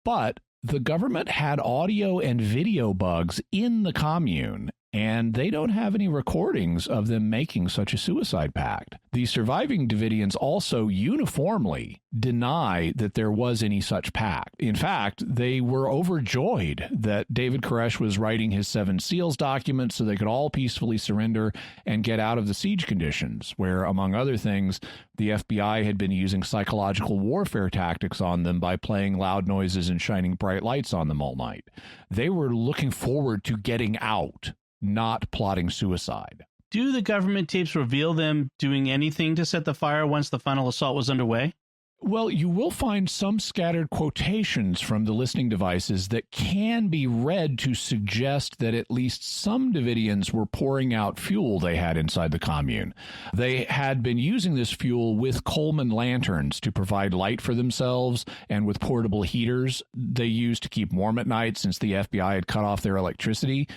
But the government had audio and video bugs in the commune, and they don't have any recordings of them making such a suicide pact. The surviving Davidians also uniformly deny that there was any such pact. In fact, they were overjoyed that David Koresh was writing his 7 Seals document so they could all peacefully surrender and get out of the siege conditions, where, among other things, the FBI had been using psychological warfare tactics on them by playing loud noises and shining bright lights on them all night. They were looking forward to getting out, not plotting suicide. Do the government tapes reveal them doing anything to set the fire once the final assault was underway? Well, you will find some scattered quotations from the listening devices that can be read to suggest that at least some Davidians were pouring out fuel they had inside the commune. They had been using this fuel with Coleman lanterns to provide light for themselves, and with portable heaters they used to keep warm at night since the FBI had cut off their electricity.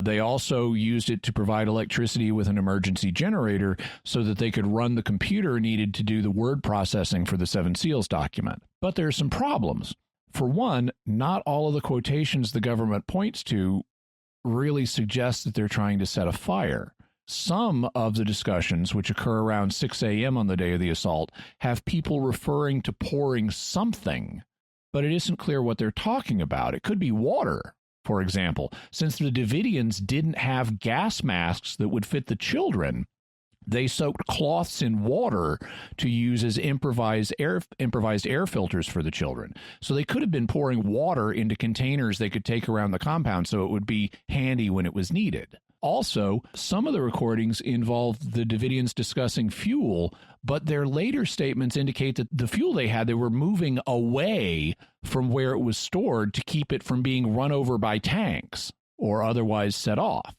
They also used it to provide electricity with an emergency generator so that they could run the computer needed to do the word processing for the 7 Seals document. But there are some problems. For one, not all of the quotations the government points to really suggest that they're trying to set a fire. Some of the discussions, which occur around 6 a.m. on the day of the assault, have people referring to pouring something, but it isn't clear what they're talking about. It could be water, for example. Since the Davidians didn't have gas masks that would fit the children, they soaked cloths in water to use as improvised air filters for the children. So they could have been pouring water into containers they could take around the compound so it would be handy when it was needed. Also, some of the recordings involve the Davidians discussing fuel, but their later statements indicate that the fuel they had, they were moving away from where it was stored to keep it from being run over by tanks or otherwise set off.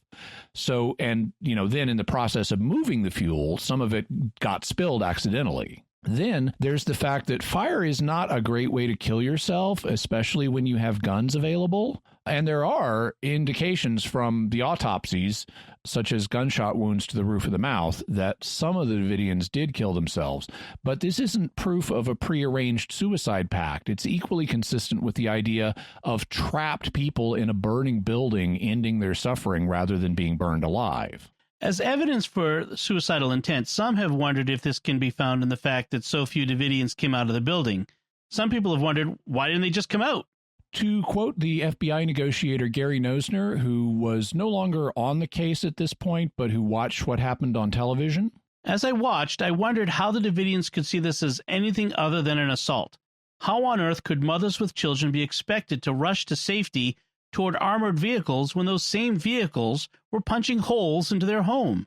So, and, then in the process of moving the fuel, some of it got spilled accidentally. Then there's the fact that fire is not a great way to kill yourself, especially when you have guns available. And there are indications from the autopsies, such as gunshot wounds to the roof of the mouth, that some of the Davidians did kill themselves. But this isn't proof of a prearranged suicide pact. It's equally consistent with the idea of trapped people in a burning building ending their suffering rather than being burned alive. As evidence for suicidal intent, some have wondered if this can be found in the fact that so few Davidians came out of the building. Some people have wondered, why didn't they just come out? To quote the FBI negotiator Gary Nosner, who was no longer on the case at this point, but who watched what happened on television. As I watched, I wondered how the Davidians could see this as anything other than an assault. How on earth could mothers with children be expected to rush to safety toward armored vehicles when those same vehicles were punching holes into their home?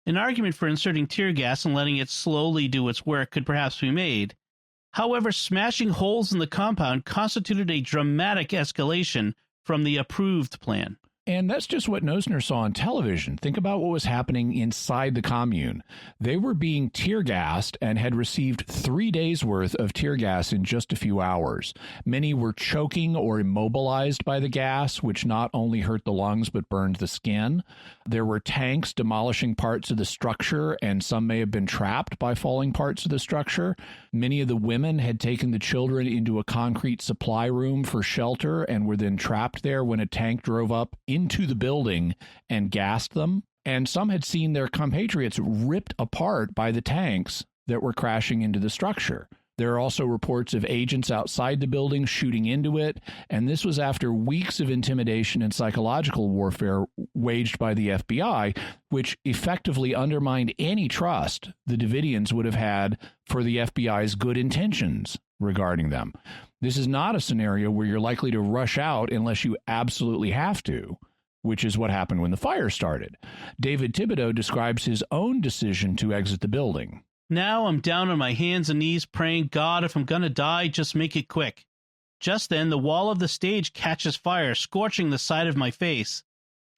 An argument for inserting tear gas and letting it slowly do its work could perhaps be made. However, smashing holes in the compound constituted a dramatic escalation from the approved plan. And that's just what Nosner saw on television. Think about what was happening inside the commune. They were being tear gassed and had received 3 days worth of tear gas in just a few hours. Many were choking or immobilized by the gas, which not only hurt the lungs but burned the skin. There were tanks demolishing parts of the structure, and some may have been trapped by falling parts of the structure. Many of the women had taken the children into a concrete supply room for shelter and were then trapped there when a tank drove up into the building and gassed them. And some had seen their compatriots ripped apart by the tanks that were crashing into the structure. There are also reports of agents outside the building shooting into it, and this was after weeks of intimidation and psychological warfare waged by the FBI, which effectively undermined any trust the Davidians would have had for the FBI's good intentions regarding them. This is not a scenario where you're likely to rush out unless you absolutely have to. which is what happened when the fire started. David Thibodeau describes his own decision to exit the building. Now I'm down on my hands and knees praying, God, if I'm going to die, just make it quick. Just then, the wall of the stage catches fire, scorching the side of my face.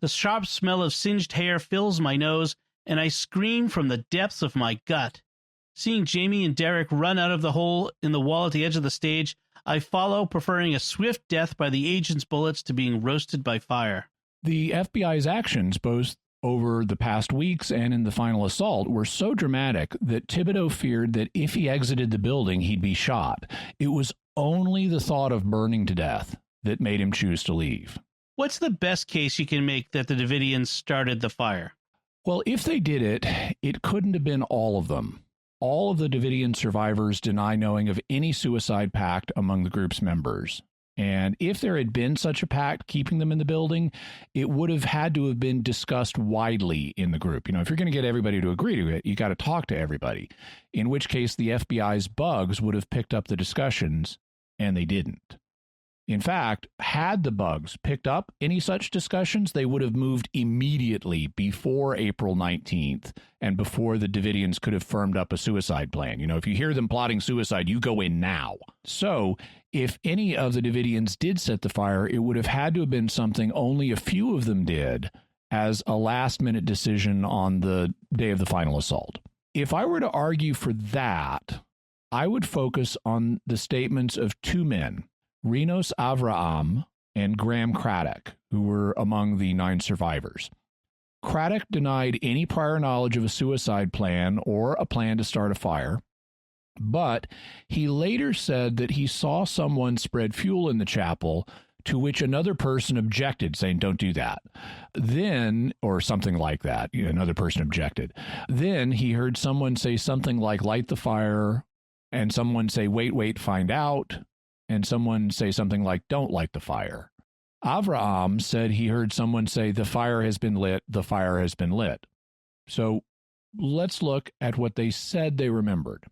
The sharp smell of singed hair fills my nose, and I scream from the depths of my gut. Seeing Jamie and Derek run out of the hole in the wall at the edge of the stage, I follow, preferring a swift death by the agent's bullets to being roasted by fire. The FBI's actions, both over the past weeks and in the final assault, were so dramatic that Thibodeau feared that if he exited the building, he'd be shot. It was only the thought of burning to death that made him choose to leave. What's the best case you can make that the Davidians started the fire? Well, if they did it, it couldn't have been all of them. All of the Davidian survivors deny knowing of any suicide pact among the group's members. And if there had been such a pact keeping them in the building, it would have had to have been discussed widely in the group. You know, if you're going to get everybody to agree to it, you got to talk to everybody, in which case the FBI's bugs would have picked up the discussions, and they didn't. In fact, had the bugs picked up any such discussions, they would have moved immediately before April 19th and before the Davidians could have firmed up a suicide plan. You know, if you hear them plotting suicide, you go in now. So if any of the Davidians did set the fire, it would have had to have been something only a few of them did as a last-minute decision on the day of the final assault. If I were to argue for that, I would focus on the statements of two men, Rinos Avraham and Graham Craddock, who were among the 9 survivors. Craddock denied any prior knowledge of a suicide plan or a plan to start a fire, but he later said that he saw someone spread fuel in the chapel, to which another person objected, saying, don't do that. Then, or something like that, another person objected. Then he heard someone say something like, light the fire, and someone say, wait, find out, and someone say something like, don't light the fire. Avraham said he heard someone say, the fire has been lit, the fire has been lit. So let's look at what they said they remembered.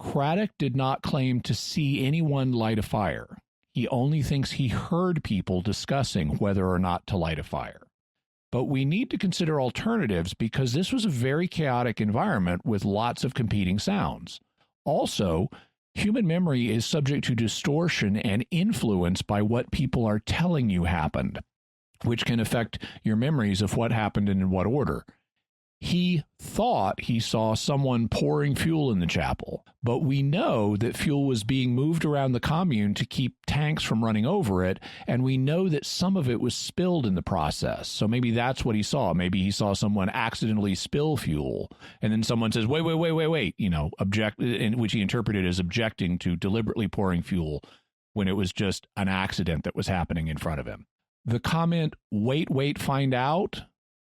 Craddock did not claim to see anyone light a fire. He only thinks he heard people discussing whether or not to light a fire. But we need to consider alternatives because this was a very chaotic environment with lots of competing sounds. Also, human memory is subject to distortion and influence by what people are telling you happened, which can affect your memories of what happened and in what order. He thought he saw someone pouring fuel in the chapel, but we know that fuel was being moved around the commune to keep tanks from running over it, and we know that some of it was spilled in the process. So maybe that's what he saw. Maybe he saw someone accidentally spill fuel, and then someone says, wait, object, which he interpreted as objecting to deliberately pouring fuel when it was just an accident that was happening in front of him. The comment, wait, find out,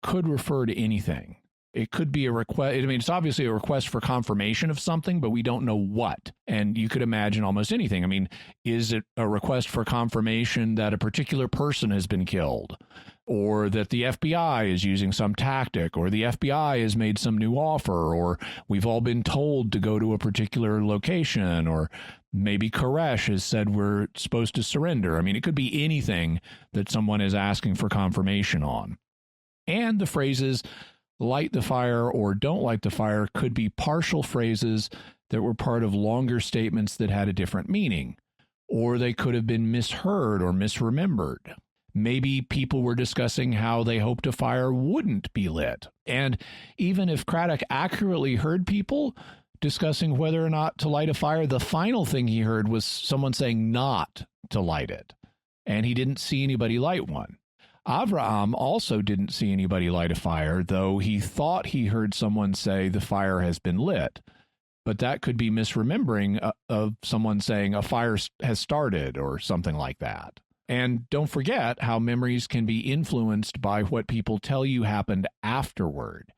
could refer to anything. It could be a request. I mean, it's obviously a request for confirmation of something, but we don't know what. And you could imagine almost anything. I mean, is it a request for confirmation that a particular person has been killed, or that the FBI is using some tactic, or the FBI has made some new offer, or we've all been told to go to a particular location, or maybe Koresh has said we're supposed to surrender. I mean, it could be anything that someone is asking for confirmation on. And the phrases light the fire or don't light the fire could be partial phrases that were part of longer statements that had a different meaning, or they could have been misheard or misremembered. Maybe people were discussing how they hoped a fire wouldn't be lit. And even if Craddock accurately heard people discussing whether or not to light a fire, the final thing he heard was someone saying not to light it, and he didn't see anybody light one. Avraham also didn't see anybody light a fire, though he thought he heard someone say the fire has been lit. But that could be misremembering of someone saying a fire has started or something like that. And don't forget how memories can be influenced by what people tell you happened afterward.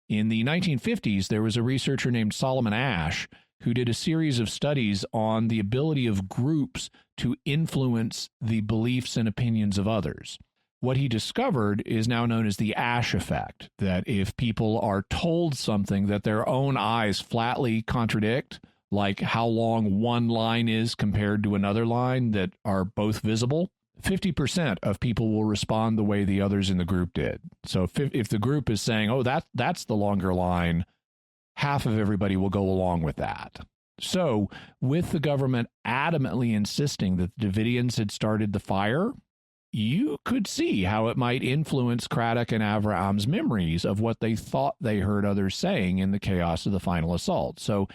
In the 1950s, there was a researcher named Solomon Asch who did a series of studies on the ability of groups to influence the beliefs and opinions of others. What he discovered is now known as the Asch effect, that if people are told something that their own eyes flatly contradict, like how long one line is compared to another line that are both visible, 50% of people will respond the way the others in the group did. So if the group is saying, oh, that's the longer line, half of everybody will go along with that. So with the government adamantly insisting that the Davidians had started the fire, you could see how it might influence Craddock and Avraham's memories of what they thought they heard others saying in the chaos of the final assault. So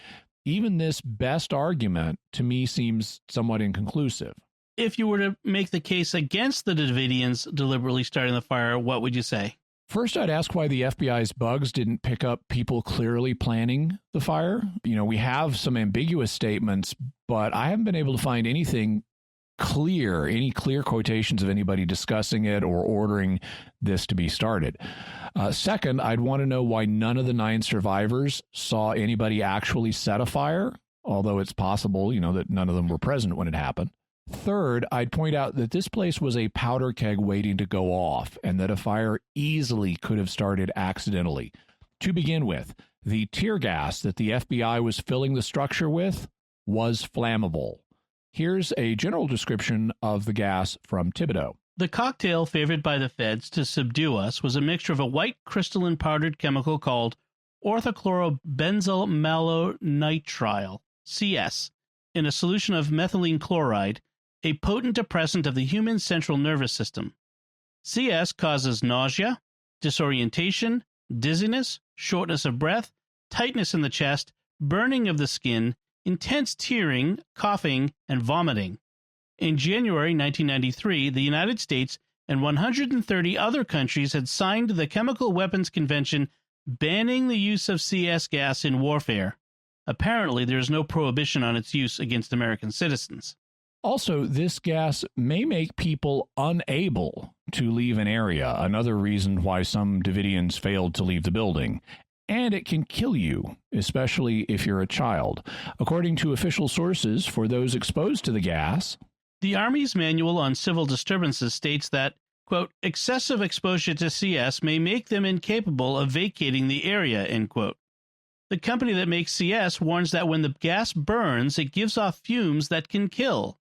even this best argument, to me, seems somewhat inconclusive. If you were to make the case against the Davidians deliberately starting the fire, what would you say? First, I'd ask why the FBI's bugs didn't pick up people clearly planning the fire. We have some ambiguous statements, but I haven't been able to find anything clear, any clear quotations of anybody discussing it or ordering this to be started. Second, I'd want to know why none of the 9 survivors saw anybody actually set a fire, although it's possible, that none of them were present when it happened. Third, I'd point out that this place was a powder keg waiting to go off and that a fire easily could have started accidentally. To begin with, the tear gas that the FBI was filling the structure with was flammable. Here's a general description of the gas from Thibodeau. The cocktail favored by the feds to subdue us was a mixture of a white crystalline powdered chemical called orthochlorobenzyl malonitrile, CS, in a solution of methylene chloride, a potent depressant of the human central nervous system. CS causes nausea, disorientation, dizziness, shortness of breath, tightness in the chest, burning of the skin, intense tearing, coughing, and vomiting. In January 1993, the United States and 130 other countries had signed the Chemical Weapons Convention banning the use of CS gas in warfare. Apparently, there is no prohibition on its use against American citizens. Also, this gas may make people unable to leave an area, another reason why some Davidians failed to leave the building. And it can kill you, especially if you're a child. According to official sources, for those exposed to the gas, the Army's Manual on Civil Disturbances states that, quote, excessive exposure to CS may make them incapable of vacating the area, end quote. The company that makes CS warns that when the gas burns, it gives off fumes that can kill.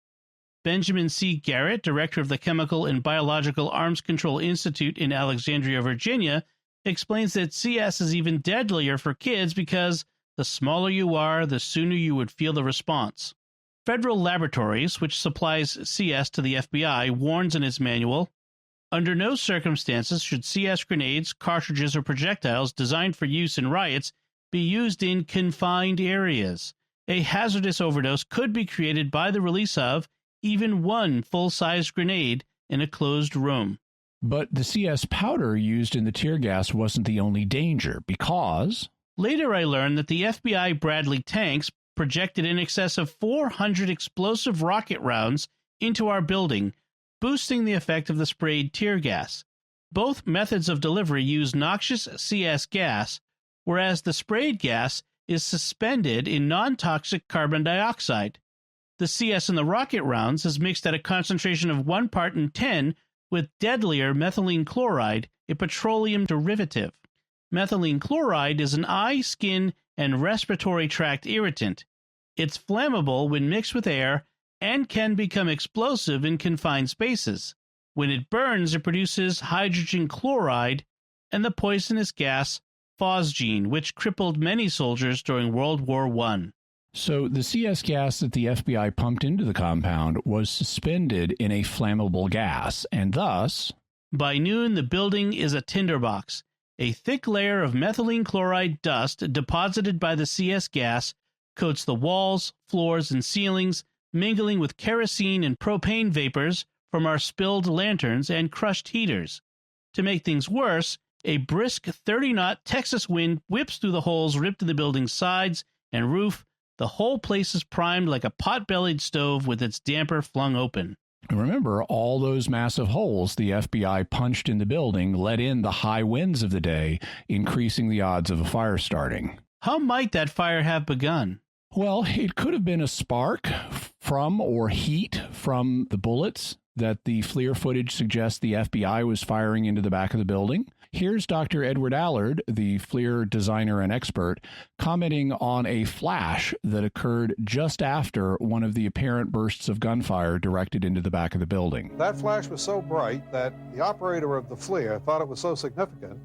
Benjamin C. Garrett, director of the Chemical and Biological Arms Control Institute in Alexandria, Virginia, explains that CS is even deadlier for kids because the smaller you are, the sooner you would feel the response. Federal Laboratories, which supplies CS to the FBI, warns in its manual, under no circumstances should CS grenades, cartridges, or projectiles designed for use in riots be used in confined areas. A hazardous overdose could be created by the release of even one full-size grenade in a closed room. But the CS powder used in the tear gas wasn't the only danger, because later I learned that the FBI Bradley tanks projected in excess of 400 explosive rocket rounds into our building, boosting the effect of the sprayed tear gas. Both methods of delivery use noxious CS gas, whereas the sprayed gas is suspended in non-toxic carbon dioxide. The CS in the rocket rounds is mixed at a concentration of 1 part in 10 with deadlier methylene chloride, a petroleum derivative. Methylene chloride is an eye, skin, and respiratory tract irritant. It's flammable when mixed with air and can become explosive in confined spaces. When it burns, it produces hydrogen chloride and the poisonous gas phosgene, which crippled many soldiers during World War I. So the CS gas that the FBI pumped into the compound was suspended in a flammable gas, and thus, by noon, the building is a tinderbox. A thick layer of methylene chloride dust deposited by the CS gas coats the walls, floors, and ceilings, mingling with kerosene and propane vapors from our spilled lanterns and crushed heaters. To make things worse, a brisk 30-knot Texas wind whips through the holes ripped in the building's sides and roof. The whole place is primed like a pot-bellied stove with its damper flung open. Remember, all those massive holes the FBI punched in the building let in the high winds of the day, increasing the odds of a fire starting. How might that fire have begun? Well, it could have been a spark from or heat from the bullets that the FLIR footage suggests the FBI was firing into the back of the building. Here's Dr. Edward Allard, the FLIR designer and expert, commenting on a flash that occurred just after one of the apparent bursts of gunfire directed into the back of the building. That flash was so bright that the operator of the FLIR thought it was so significant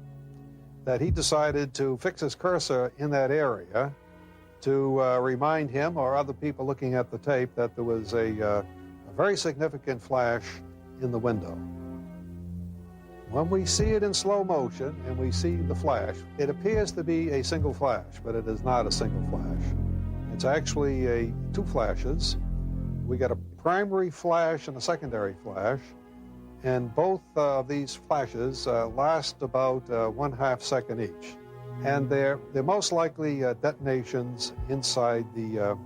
that he decided to fix his cursor in that area to remind him or other people looking at the tape that there was a very significant flash in the window. When we see it in slow motion and we see the flash, it appears to be a single flash, but it is not a single flash. It's actually two flashes. We got a primary flash and a secondary flash, and both of these flashes last about 1/2 second each. And they're most likely detonations inside the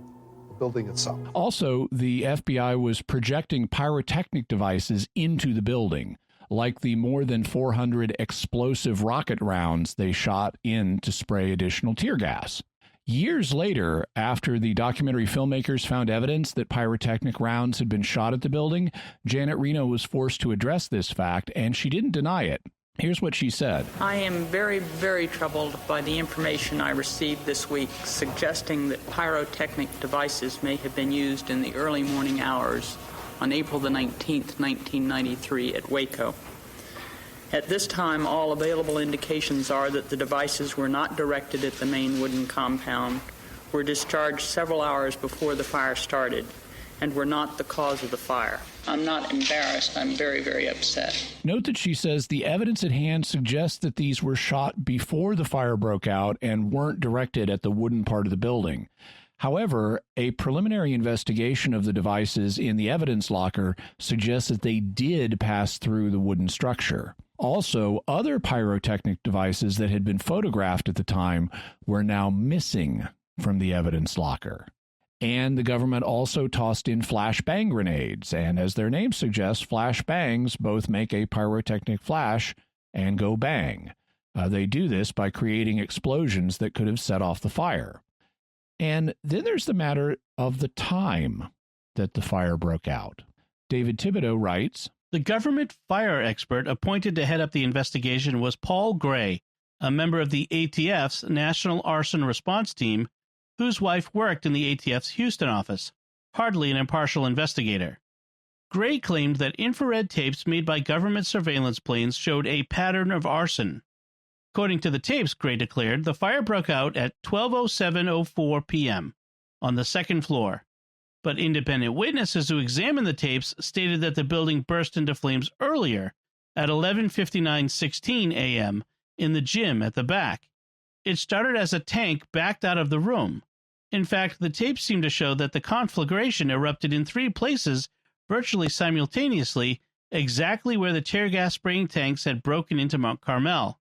building itself. Also, the FBI was projecting pyrotechnic devices into the building, like the more than 400 explosive rocket rounds they shot in to spray additional tear gas. Years later, after the documentary filmmakers found evidence that pyrotechnic rounds had been shot at the building, Janet Reno was forced to address this fact, and she didn't deny it. Here's what she said. I am very, very troubled by the information I received this week suggesting that pyrotechnic devices may have been used in the early morning hours on April the 19th, 1993 at Waco. At this time, all available indications are that the devices were not directed at the main wooden compound, were discharged several hours before the fire started, and were not the cause of the fire. I'm not embarrassed. I'm very, very upset. Note that she says the evidence at hand suggests that these were shot before the fire broke out and weren't directed at the wooden part of the building. However, a preliminary investigation of the devices in the evidence locker suggests that they did pass through the wooden structure. Also, other pyrotechnic devices that had been photographed at the time were now missing from the evidence locker. And the government also tossed in flashbang grenades, and as their name suggests, flashbangs both make a pyrotechnic flash and go bang. They do this by creating explosions that could have set off the fire. And then there's the matter of the time that the fire broke out. David Thibodeau writes, the government fire expert appointed to head up the investigation was Paul Gray, a member of the ATF's National Arson Response Team, whose wife worked in the ATF's Houston office, hardly an impartial investigator. Gray claimed that infrared tapes made by government surveillance planes showed a pattern of arson. According to the tapes, Gray declared, the fire broke out at 12:07:04 p.m. on the second floor, but independent witnesses who examined the tapes stated that the building burst into flames earlier at 11:59:16 a.m. in the gym at the back. It started as a tank backed out of the room. In fact, the tapes seem to show that the conflagration erupted in 3 places virtually simultaneously, exactly where the tear gas spraying tanks had broken into Mount Carmel.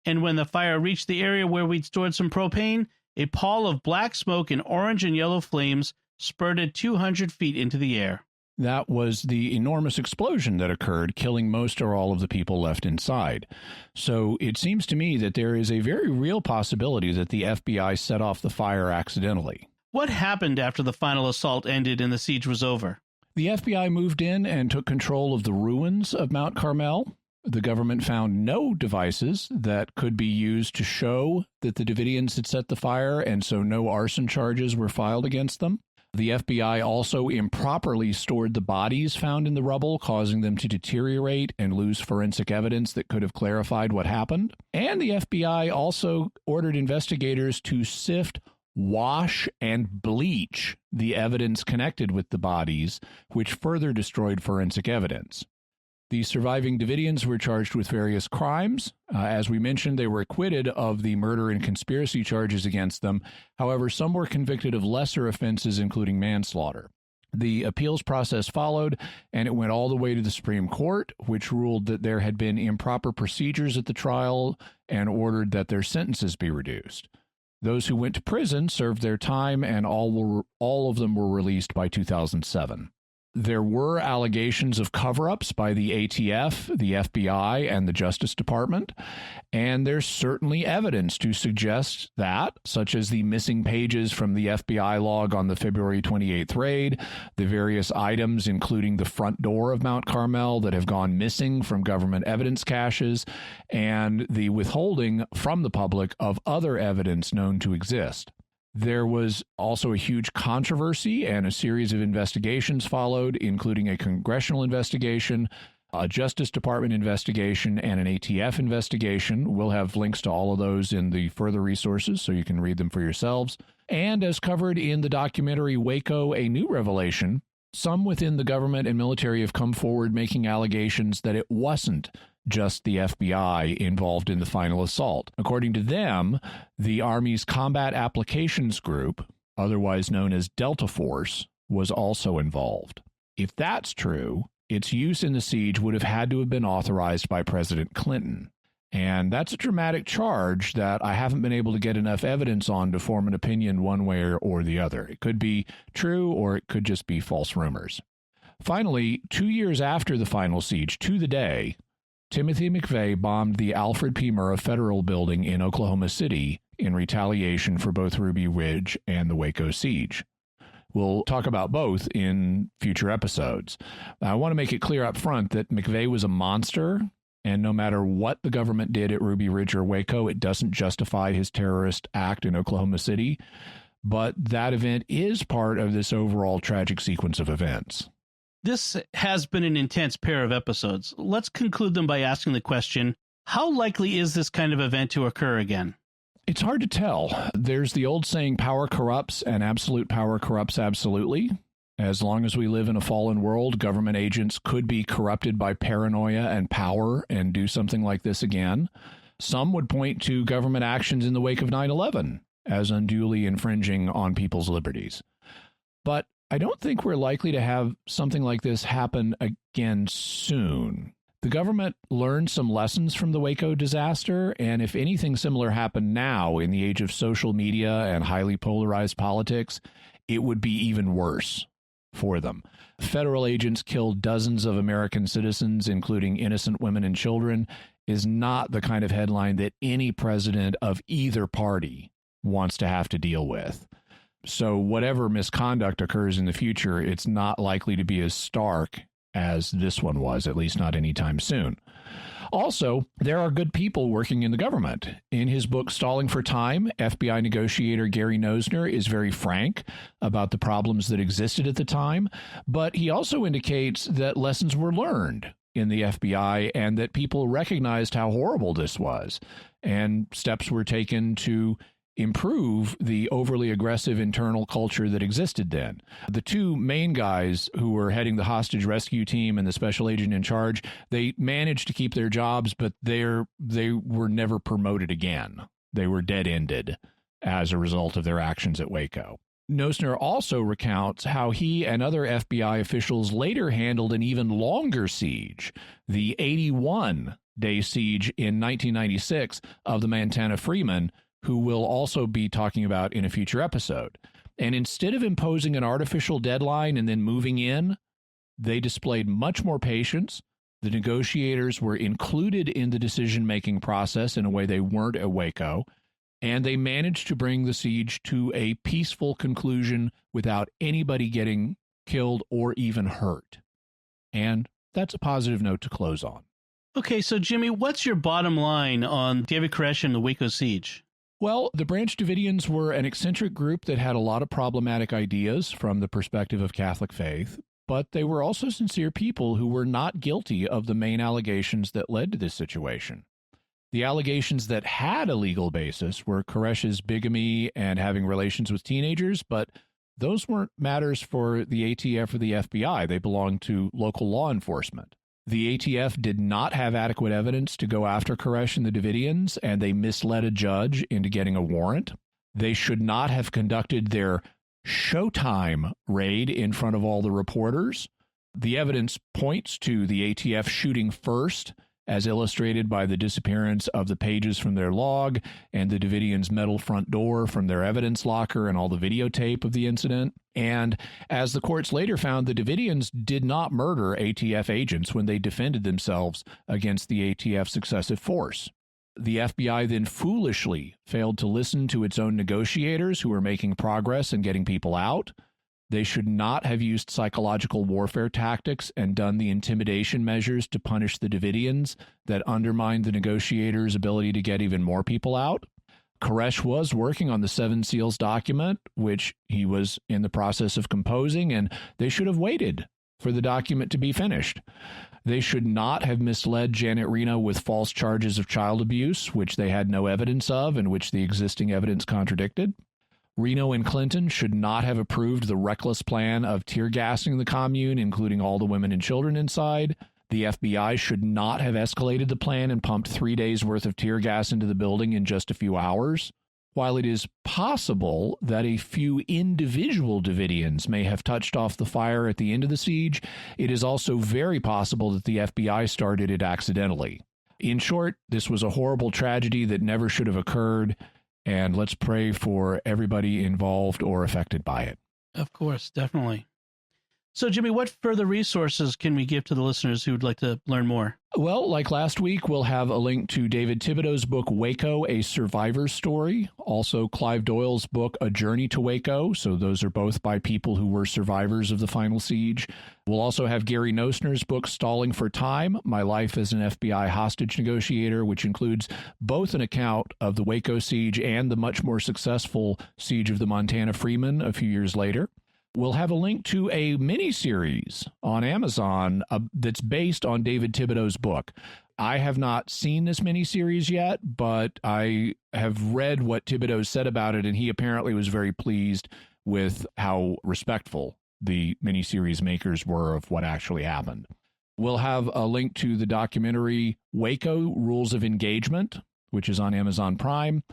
And when the fire reached the area where we'd stored some propane, a pall of black smoke and orange and yellow flames spurted 200 feet into the air. That was the enormous explosion that occurred, killing most or all of the people left inside. So it seems to me that there is a very real possibility that the FBI set off the fire accidentally. What happened after the final assault ended and the siege was over? The FBI moved in and took control of the ruins of Mount Carmel. The government found no devices that could be used to show that the Davidians had set the fire, and so no arson charges were filed against them. The FBI also improperly stored the bodies found in the rubble, causing them to deteriorate and lose forensic evidence that could have clarified what happened. And the FBI also ordered investigators to sift, wash, and bleach the evidence connected with the bodies, which further destroyed forensic evidence. The surviving Davidians were charged with various crimes. As we mentioned, they were acquitted of the murder and conspiracy charges against them. However, some were convicted of lesser offenses, including manslaughter. The appeals process followed, and it went all the way to the Supreme Court, which ruled that there had been improper procedures at the trial and ordered that their sentences be reduced. Those who went to prison served their time, and all of them were released by 2007. there were allegations of cover-ups by the ATF, the FBI, and the Justice Department, and there's certainly evidence to suggest that, such as the missing pages from the FBI log on the February 28th raid, the various items, including the front door of Mount Carmel, that have gone missing from government evidence caches, and the withholding from the public of other evidence known to exist. There was also a huge controversy, and a series of investigations followed, including a congressional investigation, a Justice Department investigation, and an ATF investigation. We'll have links to all of those in the further resources so you can read them for yourselves. And as covered in the documentary Waco, A New Revelation, some within the government and military have come forward making allegations that it wasn't just the FBI involved in the final assault. According to them, the Army's Combat Applications Group, otherwise known as Delta Force, was also involved. If that's true, its use in the siege would have had to have been authorized by President Clinton. And that's a dramatic charge that I haven't been able to get enough evidence on to form an opinion one way or the other. It could be true, or it could just be false rumors. Finally, 2 years after the final siege, to the day, Timothy McVeigh bombed the Alfred P. Murrah Federal Building in Oklahoma City in retaliation for both Ruby Ridge and the Waco siege. We'll talk about both in future episodes. I want to make it clear up front that McVeigh was a monster, and no matter what the government did at Ruby Ridge or Waco, it doesn't justify his terrorist act in Oklahoma City. But that event is part of this overall tragic sequence of events. This has been an intense pair of episodes. Let's conclude them by asking the question, how likely is this kind of event to occur again? It's hard to tell. There's the old saying, power corrupts, and absolute power corrupts absolutely. As long as we live in a fallen world, government agents could be corrupted by paranoia and power and do something like this again. Some would point to government actions in the wake of 9/11 as unduly infringing on people's liberties. But I don't think we're likely to have something like this happen again soon. The government learned some lessons from the Waco disaster, and if anything similar happened now in the age of social media and highly polarized politics, it would be even worse for them. Federal agents killed dozens of American citizens, including innocent women and children, is not the kind of headline that any president of either party wants to have to deal with. So whatever misconduct occurs in the future, it's not likely to be as stark as this one was, at least not anytime soon. Also, there are good people working in the government. In his book, Stalling for Time, FBI negotiator Gary Nosner is very frank about the problems that existed at the time, but he also indicates that lessons were learned in the FBI and that people recognized how horrible this was, and steps were taken to improve the overly aggressive internal culture that existed then. The two main guys who were heading the hostage rescue team and the special agent in charge, they managed to keep their jobs, but they were never promoted again. They were dead-ended as a result of their actions at Waco. Nosner also recounts how he and other FBI officials later handled an even longer siege, the 81-day siege in 1996 of the Montana Freeman, who we'll also be talking about in a future episode. And instead of imposing an artificial deadline and then moving in, they displayed much more patience. The negotiators were included in the decision-making process in a way they weren't at Waco, and they managed to bring the siege to a peaceful conclusion without anybody getting killed or even hurt. And that's a positive note to close on. Okay, so Jimmy, what's your bottom line on David Koresh and the Waco siege? Well, the Branch Davidians were an eccentric group that had a lot of problematic ideas from the perspective of Catholic faith, but they were also sincere people who were not guilty of the main allegations that led to this situation. The allegations that had a legal basis were Koresh's bigamy and having relations with teenagers, but those weren't matters for the ATF or the FBI. They belonged to local law enforcement. The ATF did not have adequate evidence to go after Koresh and the Davidians, and they misled a judge into getting a warrant. They should not have conducted their Showtime raid in front of all the reporters. The evidence points to the ATF shooting first as illustrated by the disappearance of the pages from their log and the Davidians' metal front door from their evidence locker and all the videotape of the incident. And as the courts later found, the Davidians did not murder ATF agents when they defended themselves against the ATF's excessive force. The FBI then foolishly failed to listen to its own negotiators who were making progress and getting people out. They should not have used psychological warfare tactics and done the intimidation measures to punish the Davidians that undermined the negotiators' ability to get even more people out. Koresh was working on the Seven Seals document, which he was in the process of composing, and they should have waited for the document to be finished. They should not have misled Janet Reno with false charges of child abuse, which they had no evidence of and which the existing evidence contradicted. Reno and Clinton should not have approved the reckless plan of tear gassing the commune, including all the women and children inside. The FBI should not have escalated the plan and pumped 3 days' worth of tear gas into the building in just a few hours. While it is possible that a few individual Davidians may have touched off the fire at the end of the siege, it is also very possible that the FBI started it accidentally. In short, this was a horrible tragedy that never should have occurred. And let's pray for everybody involved or affected by it. Of course, definitely. So, Jimmy, what further resources can we give to the listeners who would like to learn more? Well, like last week, we'll have a link to David Thibodeau's book, Waco, A Survivor's Story. Also, Clive Doyle's book, A Journey to Waco. So those are both by people who were survivors of the final siege. We'll also have Gary Nosner's book, Stalling for Time, My Life as an FBI Hostage Negotiator, which includes both an account of the Waco siege and the much more successful siege of the Montana Freeman a few years later. We'll have a link to a miniseries on Amazon that's based on David Thibodeau's book. I have not seen this miniseries yet, but I have read what Thibodeau said about it, and he apparently was very pleased with how respectful the miniseries makers were of what actually happened. We'll have a link to the documentary Waco, Rules of Engagement, which is on Amazon Prime.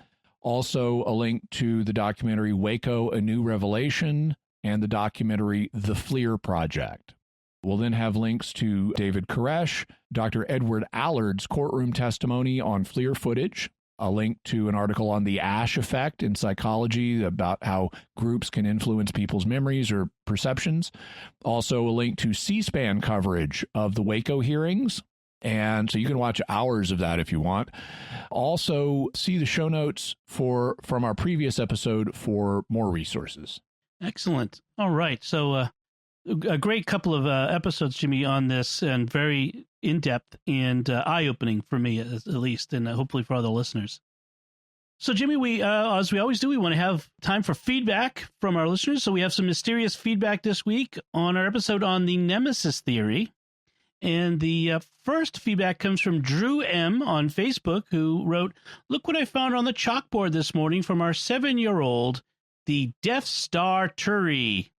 Also, a link to the documentary Waco, A New Revelation, and the documentary The Fleer Project. We'll then have links to David Koresh, Dr. Edward Allard's courtroom testimony on Fleer footage, a link to an article on the Ash effect in psychology about how groups can influence people's memories or perceptions. Also, a link to C-SPAN coverage of the Waco hearings. And so you can watch hours of that if you want. Also, see the show notes from our previous episode for more resources. Excellent. All right. So a great couple of episodes, Jimmy, on this, and very in-depth and eye-opening for me, at least, and hopefully for other listeners. So, Jimmy, we as we always do, we want to have time for feedback from our listeners. So we have some mysterious feedback this week on our episode on the Nemesis theory. And the first feedback comes from Drew M. on Facebook, who wrote, "Look what I found on the chalkboard this morning from our 7-year-old, the Death Star Turi."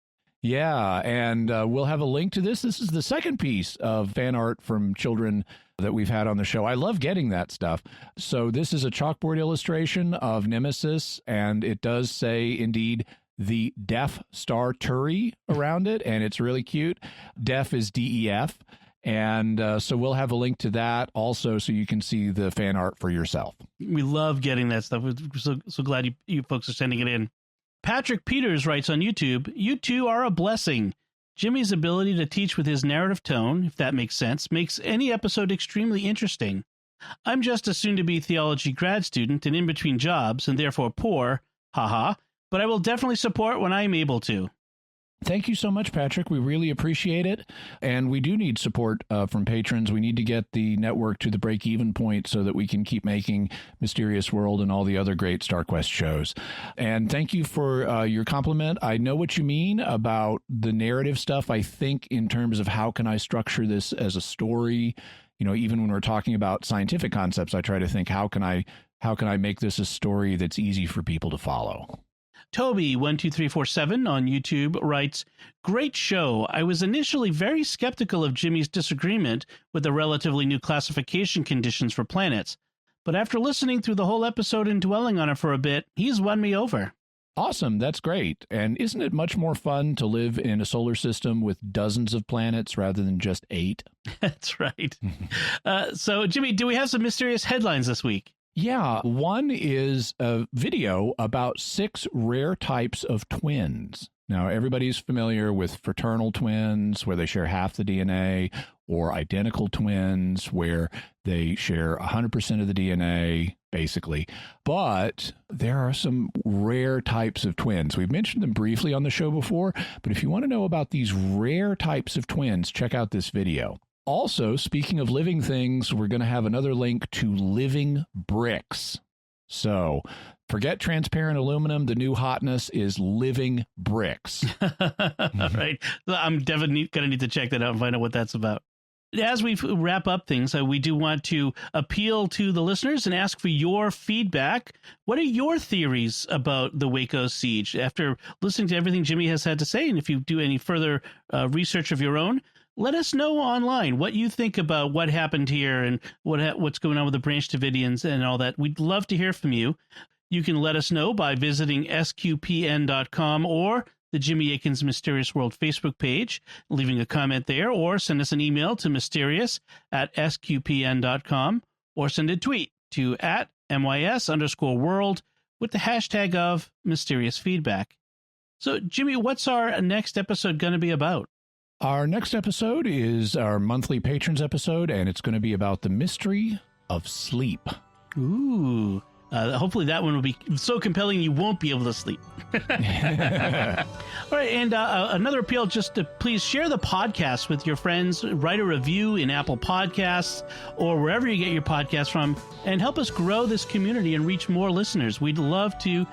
Yeah, and we'll have a link to this. This is the second piece of fan art from children that we've had on the show. I love getting that stuff. So this is a chalkboard illustration of Nemesis, and it does say, indeed, the Death Star Turi around it, and it's really cute. Def is DEF. And so we'll have a link to that also so you can see the fan art for yourself. We love getting that stuff. We're so glad you folks are sending it in. Patrick Peters writes on YouTube, "You two are a blessing. Jimmy's ability to teach with his narrative tone, if that makes sense, makes any episode extremely interesting. I'm just a soon-to-be theology grad student and in between jobs, and therefore poor, haha, but I will definitely support when I am able to." Thank you so much, Patrick. We really appreciate it. And we do need support from patrons. We need to get the network to the break-even point so that we can keep making Mysterious World and all the other great StarQuest shows. And thank you for your compliment. I know what you mean about the narrative stuff. I think in terms of how can I structure this as a story, even when we're talking about scientific concepts, I try to think, how can I make this a story that's easy for people to follow? Toby12347 on YouTube writes, "Great show. I was initially very skeptical of Jimmy's disagreement with the relatively new classification conditions for planets, but after listening through the whole episode and dwelling on it for a bit, he's won me over." Awesome. That's great. And isn't it much more fun to live in a solar system with dozens of planets rather than just 8? That's right. So, Jimmy, do we have some mysterious headlines this week? Yeah. One is a video about 6 rare types of twins. Now, everybody's familiar with fraternal twins, where they share half the DNA, or identical twins, where they share 100% of the DNA, basically. But there are some rare types of twins. We've mentioned them briefly on the show before, but if you want to know about these rare types of twins, check out this video. Also, speaking of living things, we're going to have another link to living bricks. So forget transparent aluminum. The new hotness is living bricks. Right. I'm definitely going to need to check that out and find out what that's about. As we wrap up things, we do want to appeal to the listeners and ask for your feedback. What are your theories about the Waco siege? After listening to everything Jimmy has had to say, and if you do any further research of your own, let us know online what you think about what happened here and what's going on with the Branch Davidians and all that. We'd love to hear from you. You can let us know by visiting sqpn.com or the Jimmy Akin's Mysterious World Facebook page, leaving a comment there, or send us an email to mysterious@sqpn.com, or send a tweet to @MYS_world with the hashtag of mysterious feedback. So, Jimmy, what's our next episode going to be about? Our next episode is our monthly patrons episode, and it's going to be about the mystery of sleep. Ooh. Hopefully that one will be so compelling you won't be able to sleep. All right, and another appeal, just to please share the podcast with your friends, write a review in Apple Podcasts or wherever you get your podcasts from, and help us grow this community and reach more listeners. We'd love to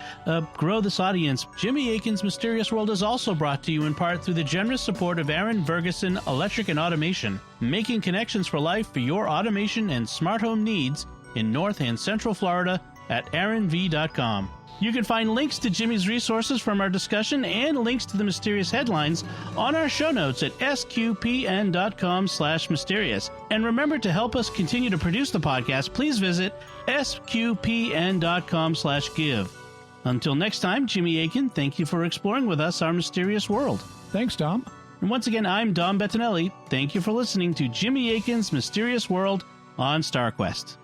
grow this audience. Jimmy Akin's Mysterious World is also brought to you in part through the generous support of Aaron Ferguson Electric and Automation, making connections for life for your automation and smart home needs in North and Central Florida at aaronv.com. You can find links to Jimmy's resources from our discussion and links to the mysterious headlines on our show notes at sqpn.com/mysterious. And remember, to help us continue to produce the podcast, please visit sqpn.com/give. Until next time, Jimmy Akin, thank you for exploring with us our mysterious world. Thanks, Dom. And once again, I'm Dom Bettinelli. Thank you for listening to Jimmy Akin's Mysterious World on StarQuest.